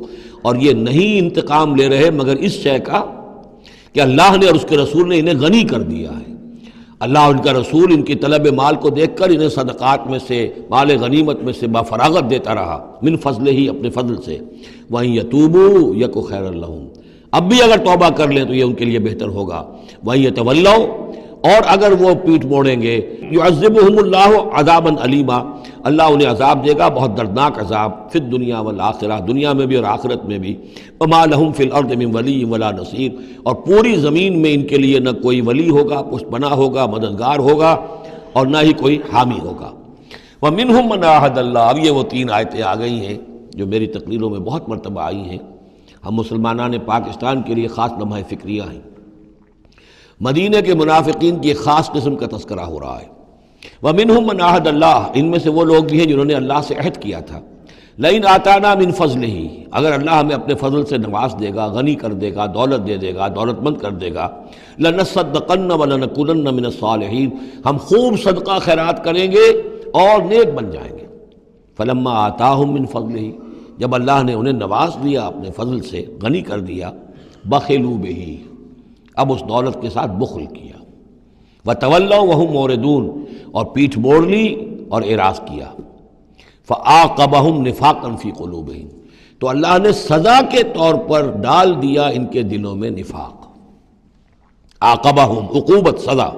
اور یہ نہیں انتقام لے رہے مگر اس شے کا کہ اللہ نے اور اس کے رسول نے انہیں غنی کر دیا ہے۔ اللہ اور ان کا رسول ان کی طلب مال کو دیکھ کر انہیں صدقات میں سے، مال غنیمت میں سے بفراغت دیتا رہا، من فضلہ ہی، اپنے فضل سے۔ وَإِن يَتُوبُوا يَكُ خَيْرًا لَّهُمْ، اب بھی اگر توبہ کر لیں تو یہ ان کے لیے بہتر ہوگا۔ وَإِن يَتَوَلَّوْا، اور اگر وہ پیٹ موڑیں گے، يُعَذِّبُهُمُ اللَّهُ عَذَابًا أَلِيمًا، اللہ انہیں عذاب دے گا بہت دردناک عذاب، فی الدنیا والآخرہ، دنیا میں بھی اور آخرت میں بھی۔ وَمَا لَهُمْ فِي الْأَرْضِ مِنْ وَلِيٍّ وَلَا نَصِيرٍ، اور پوری زمین میں ان کے لیے نہ کوئی ولی ہوگا، پشت پناہ ہوگا، مددگار ہوگا، اور نہ ہی کوئی حامی ہوگا۔ وَمِنْهُمْ مَنْ عَاهَدَ اللَّهُ، اب یہ وہ 3 آیتیں آ گئی ہیں جو میری تقریروں میں بہت مرتبہ آئی ہیں، ہم مسلمانان پاکستان کے لیے خاص لمحہ فکریہ ہیں۔ مدینہ کے منافقین کی ایک خاص قسم کا تذکرہ ہو رہا ہے۔ وَمِنْهُمْ مَنْ عَاهَدَ اللَّهُ، ان میں سے وہ لوگ بھی ہیں جنہوں نے اللہ سے عہد کیا تھا، لَئِنْ آتَانَا مِنْ فَضْلِهِ، اگر اللہ ہمیں اپنے فضل سے نواز دے گا، غنی کر دے گا، دولت دے دے گا، دولت مند کر دے گا، لَنَصَّدَّقَنَّ وَلَنَكُونَنَّ مِنَ الصَّالِحِينَ، ہم خوب صدقہ خیرات کریں گے اور نیک بن جائیں گے۔ فَلَمَّا آتَاهُم مِّن فَضْلِهِ، جب اللہ نے انہیں نواز دیا اپنے فضل سے، غنی کر دیا، بخلوا بہ، اب اس دولت کے ساتھ بخل کیا، وتولوا وہم موردون، اور پیٹھ موڑ لی اور اعراض کیا، فعاقبہم نفاقا فی قلوبہم، تو اللہ نے سزا کے طور پر ڈال دیا ان کے دلوں میں نفاق۔ عاقبہم، عقوبت، سزا۔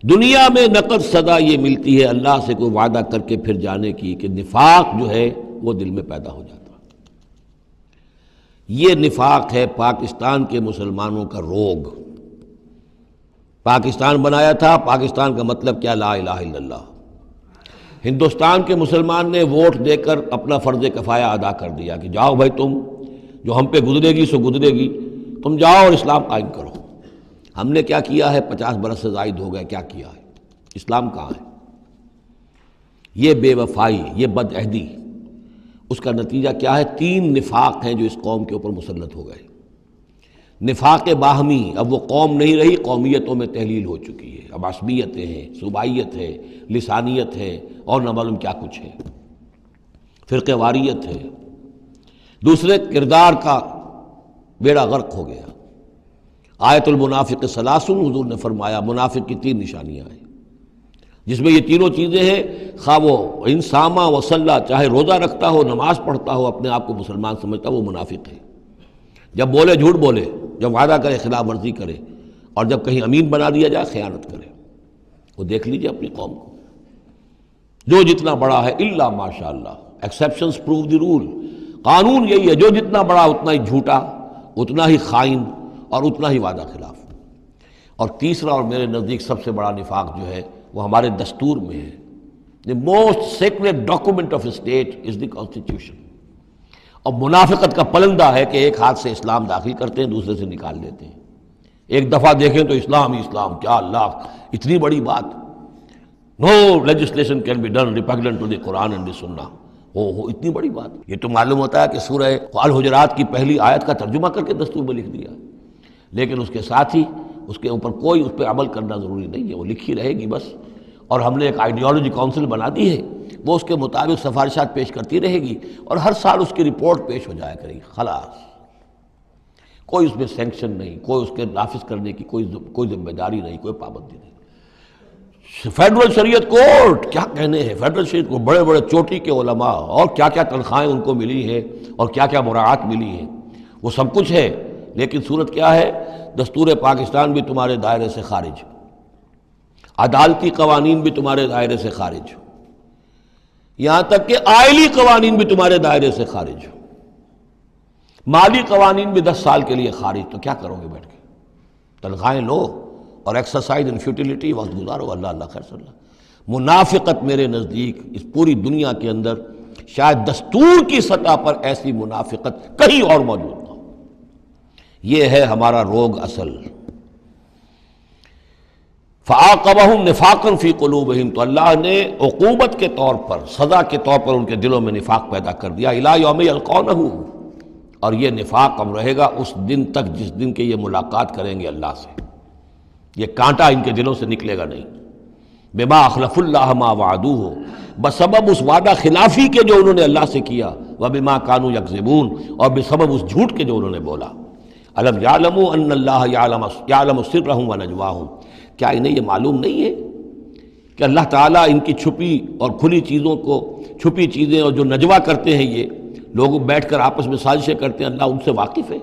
دنیا میں نقد سزا یہ ملتی ہے اللہ سے کوئی وعدہ کر کے پھر جانے کی کہ نفاق جو ہے وہ دل میں پیدا ہو جاتا۔ یہ نفاق ہے پاکستان کے مسلمانوں کا روگ۔ پاکستان بنایا تھا، پاکستان کا مطلب کیا؟ لا الہ الا اللہ۔ ہندوستان کے مسلمان نے ووٹ دے کر اپنا فرض کفایہ ادا کر دیا کہ جاؤ بھائی، تم جو ہم پہ گزرے گی سو گزرے گی، تم جاؤ اور اسلام قائم کرو۔ ہم نے کیا کیا ہے؟ 50 برس سے زائد ہو گئے، کیا کیا ہے؟ اسلام کہاں ہے؟ یہ بے وفائی، یہ بد عہدی، اس کا نتیجہ کیا ہے؟ 3 نفاق ہیں جو اس قوم کے اوپر مسلط ہو گئے۔ نفاق باہمی، اب وہ قوم نہیں رہی، قومیتوں میں تحلیل ہو چکی ہے، اب عصبیتیں ہیں، صوبائیت ہے، لسانیت ہے، اور نہ معلوم کیا کچھ ہے، فرقہ واریت ہے۔ دوسرے، کردار کا بیڑا غرق ہو گیا۔ آیت المنافق ثلاث، حضور نے فرمایا منافق کی 3 نشانیاں ہیں، جس میں یہ تینوں چیزیں ہیں، خواہ وہ انسامہ وصلہ، چاہے روزہ رکھتا ہو، نماز پڑھتا ہو، اپنے آپ کو مسلمان سمجھتا ہو، وہ منافق ہے۔ جب بولے جھوٹ بولے، جب وعدہ کرے خلاف ورزی کرے، اور جب کہیں امین بنا دیا جائے خیانت کرے۔ وہ دیکھ لیجئے اپنی قوم کو، جو جتنا بڑا ہے الا ماشاء اللہ، ایکسیپشنز پروو دی رول، قانون یہی ہے، جو جتنا بڑا اتنا ہی جھوٹا، اتنا ہی خائن، اور اتنا ہی وعدہ خلاف۔ اور تیسرا اور میرے نزدیک سب سے بڑا نفاق جو ہے وہ ہمارے دستور میں ہے۔ The most sacred document of a state is the constitution۔ اور منافقت کا پلندہ ہے کہ ایک ہاتھ سے اسلام داخل کرتے ہیں، دوسرے سے نکال دیتے ہیں۔ ایک دفعہ دیکھیں تو اسلام ہی اسلام، کیا اللہ، اتنی بڑی بات۔ No legislation can be done repugnant to the Quran and the Sunnah۔ اتنی بڑی بات۔ یہ تو معلوم ہوتا ہے کہ سورہ الحجرات کی پہلی آیت کا ترجمہ کر کے دستور میں لکھ دیا، لیکن اس کے ساتھ ہی اس کے اوپر کوئی اس پہ عمل کرنا ضروری نہیں ہے، وہ لکھی رہے گی بس۔ اور ہم نے ایک آئیڈیالوجی کونسل بنا دی ہے، وہ اس کے مطابق سفارشات پیش کرتی رہے گی، اور ہر سال اس کی رپورٹ پیش ہو جایا کرے گی، خلاص۔ کوئی اس میں سینکشن نہیں، کوئی اس کے نافذ کرنے کی کوئی ذمہ داری نہیں، کوئی پابندی نہیں۔ فیڈرل شریعت کورٹ، کیا کہنے ہیں فیڈرل شریعت کو، بڑے بڑے چوٹی کے علماء، اور کیا کیا تنخواہیں ان کو ملی ہیں، اور کیا کیا مراعات ملی ہیں، وہ سب کچھ ہے، لیکن صورت کیا ہے؟ دستور پاکستان بھی تمہارے دائرے سے خارج، عدالتی قوانین بھی تمہارے دائرے سے خارج، یہاں تک کہ آئلی قوانین بھی تمہارے دائرے سے خارج، مالی قوانین بھی 10 سال کے لیے خارج۔ تو کیا کرو گے بیٹھ کے؟ تنخواہیں لو اور ایکسرسائز ان فیوٹیلیٹی، وقت گزارو، اللہ اللہ خیر صلی اللہ۔ منافقت میرے نزدیک اس پوری دنیا کے اندر شاید دستور کی سطح پر ایسی منافقت کہیں اور موجود نہ ہو۔ یہ ہے ہمارا روگ اصل۔ فعاقبہم نفاقا فی قلوبہم، تو اللہ نے عقوبت کے طور پر، سزا کے طور پر ان کے دلوں میں نفاق پیدا کر دیا، الی یوم یلقونہ، اور یہ نفاق اب رہے گا اس دن تک جس دن کے یہ ملاقات کریں گے اللہ سے۔ یہ کانٹا ان کے دلوں سے نکلے گا نہیں۔ بما اخلف اللہ ما وعدوہ، بسبب اس وعدہ خلافی کے جو انہوں نے اللہ سے کیا، وبما کانوا یکذبون، اور بسبب اس جھوٹ کے جو انہوں نے بولا۔ الم یعلموا ان اللہ یعلم سرهم ونجواهم، کیا انہیں یہ معلوم نہیں ہے کہ اللہ تعالیٰ ان کی چھپی اور کھلی چیزوں کو، چھپی چیزیں اور جو نجوا کرتے ہیں، یہ لوگ بیٹھ کر آپس میں سازشیں کرتے ہیں، اللہ ان سے واقف ہے۔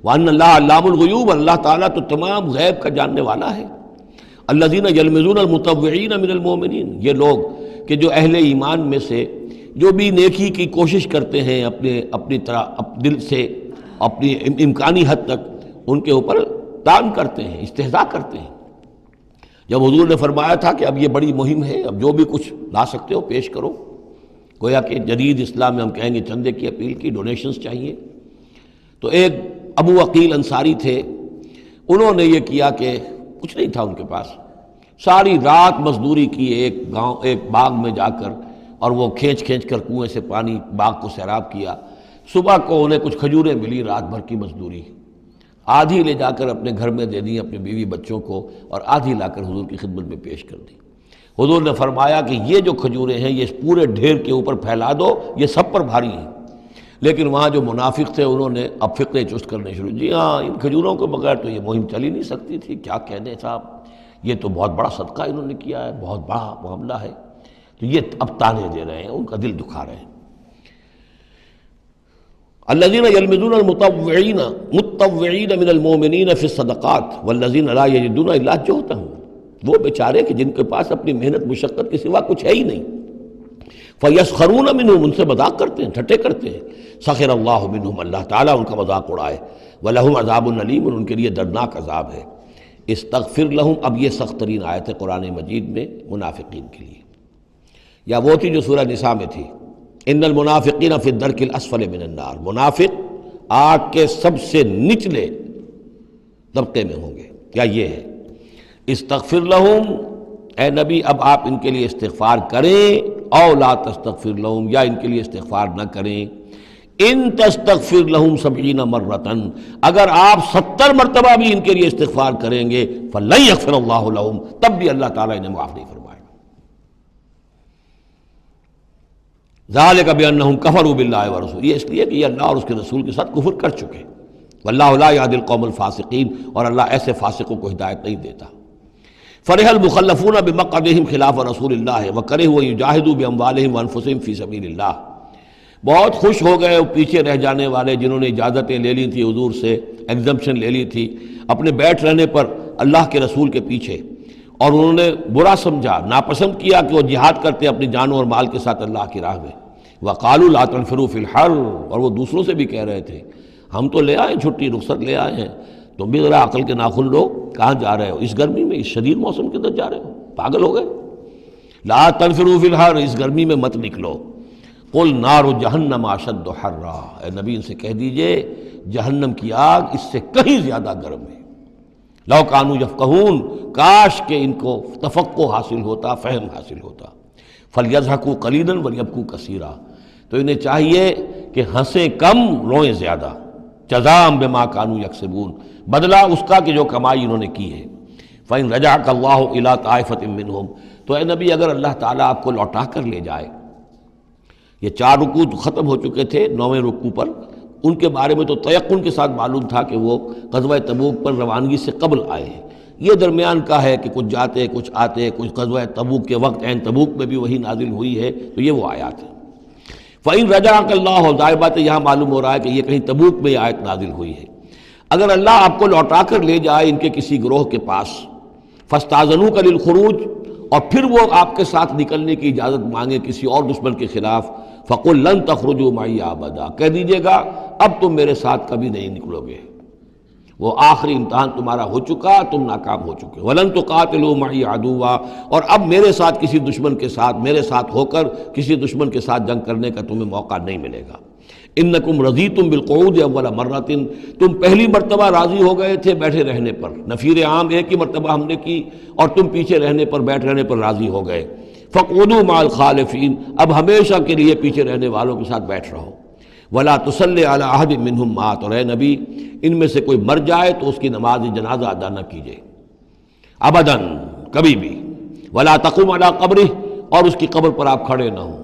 وَأَنَّ اللَّهَ عَلَّامُ الْغُیُوبِ، اللہ تعالیٰ تو تمام غیب کا جاننے والا ہے۔ الَّذِينَ يَلْمِزُونَ الْمُطَوِّعِينَ مِنَ الْمُؤْمِنِينَ، یہ لوگ کہ جو اہل ایمان میں سے جو بھی نیکی کی کوشش کرتے ہیں اپنی طرح دل سے، اپنی امکانی حد تک ان کے اوپر طعن کرتے ہیں، استہزاء کرتے ہیں۔ جب حضور نے فرمایا تھا کہ اب یہ بڑی مہم ہے، اب جو بھی کچھ لا سکتے ہو پیش کرو، گویا کہ جدید اسلام میں ہم کہیں گے چندے کی اپیل کی، ڈونیشنز چاہیے، تو ایک ابو عقیل انصاری تھے، انہوں نے یہ کیا کہ کچھ نہیں تھا ان کے پاس، ساری رات مزدوری کی ایک باغ میں جا کر، اور وہ کھینچ کر کنویں سے پانی باغ کو سیراب کیا۔ صبح کو انہیں کچھ کھجوریں ملی، رات بھر کی مزدوری، آدھی لے جا کر اپنے گھر میں دے دی اپنے بیوی بچوں کو، اور آدھی لا کر حضور کی خدمت میں پیش کر دی۔ حضور نے فرمایا کہ یہ جو کھجوریں ہیں یہ اس پورے ڈھیر کے اوپر پھیلا دو، یہ سب پر بھاری ہیں، لیکن وہاں جو منافق تھے انہوں نے اب فقے چست کرنے شروع. جی ہاں، ان کھجوروں کے بغیر تو یہ مہم چل ہی نہیں سکتی تھی. کیا کہنے صاحب، یہ تو بہت بڑا صدقہ انہوں نے کیا ہے، بہت بڑا معاملہ ہے. تو یہ اب تانے دے رہے ہیں، ان کا دل دکھا رہے ہیں. الذين يلمزون المتطوعين من المؤمنين في الصدقات والذين لا يجدون الا جهدهم. وہ بیچارے کہ جن کے پاس اپنی محنت مشقت کے سوا کچھ ہے ہی نہیں. فَيَسْخَرُونَ مِنْهُمْ، ان سے مذاق کرتے ہیں، ٹھٹے کرتے ہیں. سخر اللہ منہم، اللہ تعالیٰ ان کا مذاق اڑائے. وَلَهُمْ عَذَابٌ أَلِيمٌ، ان کے لیے دردناک عذاب ہے. استغفر لہم، اب یہ سخت ترین آیت ہے قرآن مجید میں منافقین کے لیے. یا وہ تھی جو سورہ نساء میں تھی، ان المنافقین فی الدرک الاسفل من النار، منافق آگ کے سب سے نچلے طبقے میں ہوں گے. کیا یہ ہے؟ استغفر لہم، اے نبی اب آپ ان کے لیے استغفار کریں، او لا تستغفر لہم، یا ان کے لیے استغفار نہ کریں. ان تستغفر لہم 70 مرتن، اگر آپ 70 مرتبہ بھی ان کے لیے استغفار کریں گے، فلن یغفر اللہ لہم، تب بھی اللہ تعالیٰ انہیں معاف نہیں فرمائے. ذالک بانہم کفروا باللہ ورسولہ، یہ اس لیے کہ یہ اللہ اور اس کے رسول کے ساتھ کفر کر چکے. واللہ لا یہدی القوم الفاسقین، اور اللہ ایسے فاسقوں کو ہدایت نہیں دیتا. فرح المخلفون بمقعدہم خلاف رسول اللہ وکرہوا ان یجاہدوا باموالہم وانفسہم فی سبیل اللہ. بہت خوش ہو گئے وہ پیچھے رہ جانے والے جنہوں نے اجازتیں لے لی تھی حضور سے، ایگزمپشن لے لی تھی اپنے بیٹھ رہنے پر اللہ کے رسول کے پیچھے، اور انہوں نے برا سمجھا، ناپسند کیا کہ وہ جہاد کرتے اپنی جانوں اور مال کے ساتھ اللہ کی راہ میں. وقالوا لا تنفروا فی الحر، اور وہ دوسروں سے بھی کہہ رہے تھے ہم تو لے آئے چھٹی، رخصت لے آئے ہیں، تم بھی ذرا عقل کے ناخن لو، کہاں جا رہے ہو اس گرمی میں، اس شدید موسم کے اندر جا رہے ہو، پاگل ہو گئے. لا تنفروا فی الحر، اس گرمی میں مت نکلو. قل نار جہنم اشد حرا، اے نبی ان سے کہہ دیجئے جہنم کی آگ اس سے کہیں زیادہ گرم ہے. لو کانوا یفقہون، کاش کہ ان کو تفقہ حاصل ہوتا، فہم حاصل ہوتا. فلیضحکوا قلیلا ولیبکوا کثیرا، تو انہیں چاہیے کہ ہنسیں کم روئیں زیادہ. جزاء بما کانوا یکسبون، بدلہ اس کا کہ جو کمائی انہوں نے کی ہے. فإن رجعک اللہ الی طائفۃ منہم، تو اے نبی اگر اللہ تعالیٰ آپ کو لوٹا کر لے جائے، یہ 4 رکوع تو ختم ہو چکے تھے، 9ویں رکوع پر ان کے بارے میں تو تیقن کے ساتھ معلوم تھا کہ وہ غزوہ تبوک پر روانگی سے قبل آئے ہیں. یہ درمیان کا ہے کہ کچھ جاتے کچھ آتے، کچھ غزوہ تبوک کے وقت عین تبوک میں بھی وہی نازل ہوئی ہے، تو یہ وہ آیات ہیں. فَإِن رَجَعَكَ اللَّهُ، ظاہر بات ہے یہاں معلوم ہو رہا ہے کہ یہ کہیں تبوک میں یہ آیت نازل ہوئی ہے. اگر اللہ آپ کو لوٹا کر لے جائے ان کے کسی گروہ کے پاس، فَاسْتَأْذَنُوكَ لِلْخُرُوجِ، اور پھر وہ آپ کے ساتھ نکلنے کی اجازت مانگے کسی اور دشمن کے خلاف، فَقُلْ لَن تَخْرُجُوا مَعِيَ أَبَدًا، کہہ دیجیے گا اب تم میرے ساتھ کبھی نہیں نکلو گے، وہ آخری امتحان تمہارا ہو چکا، تم ناکام ہو چکے. وَلَن تُقَاتِلُوا مَعِيَ عَدُوًّا، اور اب میرے ساتھ کسی دشمن کے ساتھ، میرے ساتھ ہو کر کسی دشمن کے ساتھ جنگ کرنے کا تمہیں موقع نہیں ملے گا. اِنَّكُمْ رَضِيتُمْ بِالْقُعُودِ أَوَّلَ مَرَّةٍ، تم پہلی مرتبہ راضی ہو گئے تھے بیٹھے رہنے پر، نفیر عام ایک ہی مرتبہ ہم نے کی اور تم پیچھے رہنے پر، بیٹھ رہنے پر راضی ہو گئے. فَقْعُدُوا مَعَ الْخَالِفِينَ، اب ہمیشہ کے لیے پیچھے رہنے والوں کے ساتھ بیٹھ رہو. وَلَا تُصَلِّ عَلَىٰ أَحَدٍ مِّنْهُمْ مَاتَ، اور اے نبی ان میں سے کوئی مر جائے تو اس کی نماز جنازہ ادا نہ کیجیے ابداً، کبھی بھی. وَلَا تَقُمْ عَلَىٰ قَبْرِهِ، اور اس کی قبر پر آپ کھڑے نہ ہوں.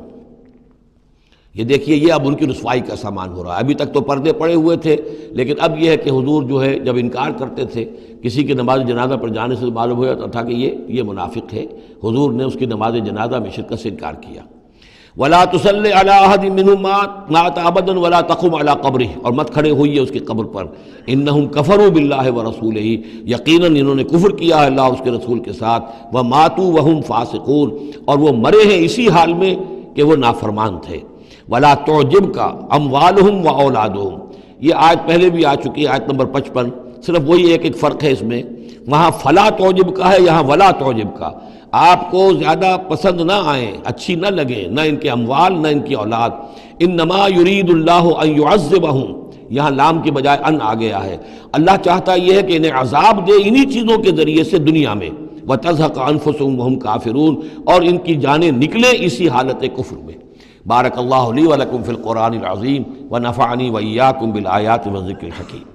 یہ دیکھیے یہ اب ان کی رسوائی کا سامان ہو رہا ہے. ابھی تک تو پردے پڑے ہوئے تھے، لیکن اب یہ ہے کہ حضور جو ہے جب انکار کرتے تھے کسی کی نماز جنازہ پر جانے سے معلوم ہو جاتا تھا کہ یہ منافق ہے. حضور نے اس کی نماز جنازہ میں شرکت سے انکار کیا. وَلَا تُصَلِّ عَلَىٰ أَحَدٍ مِّنْهُمْ مَاتَ أَبَدًا وَلَا تَقُمْ عَلَىٰ قَبْرِهِ، اور مت کھڑے ہوئیے اس کی قبر پر. إِنَّهُمْ كَفَرُوا بِاللَّهِ وَرَسُولِهِ، یقیناً انہوں نے کفر کیا ہے اللہ اور اس کے رسول کے ساتھ. وَمَاتُوا وَهُمْ فَاسِقُونَ، اور وہ مرے ہیں اسی حال میں کہ وہ نافرمان تھے. وَلَا تُعْجِبْكَ أَمْوَالُهُمْ وَأَوْلَادُهُم، یہ آیت پہلے بھی آ چکی ہے، آیت نمبر 55. صرف وہی ایک فرق ہے اس میں، وہاں فلا تعجبک ہے، یہاں ولا تعجبک. آپ کو زیادہ پسند نہ آئیں، اچھی نہ لگیں، نہ ان کے اموال نہ ان کی اولاد. انما یرید اللہ ان یعذبہم، یہاں لام کی بجائے ان آ گیا ہے. اللہ چاہتا یہ ہے کہ انہیں عذاب دے انہی چیزوں کے ذریعے سے دنیا میں. وَتَزْهَقَ أَنفُسُهُمْ وَهُمْ كَافِرُونَ، اور ان کی جانیں نکلیں اسی حالت کفر میں. بارک اللہ لی ولکم فی القرآن العظیم ونفعنی وإیاکم بالآیات والذکر الحکیم.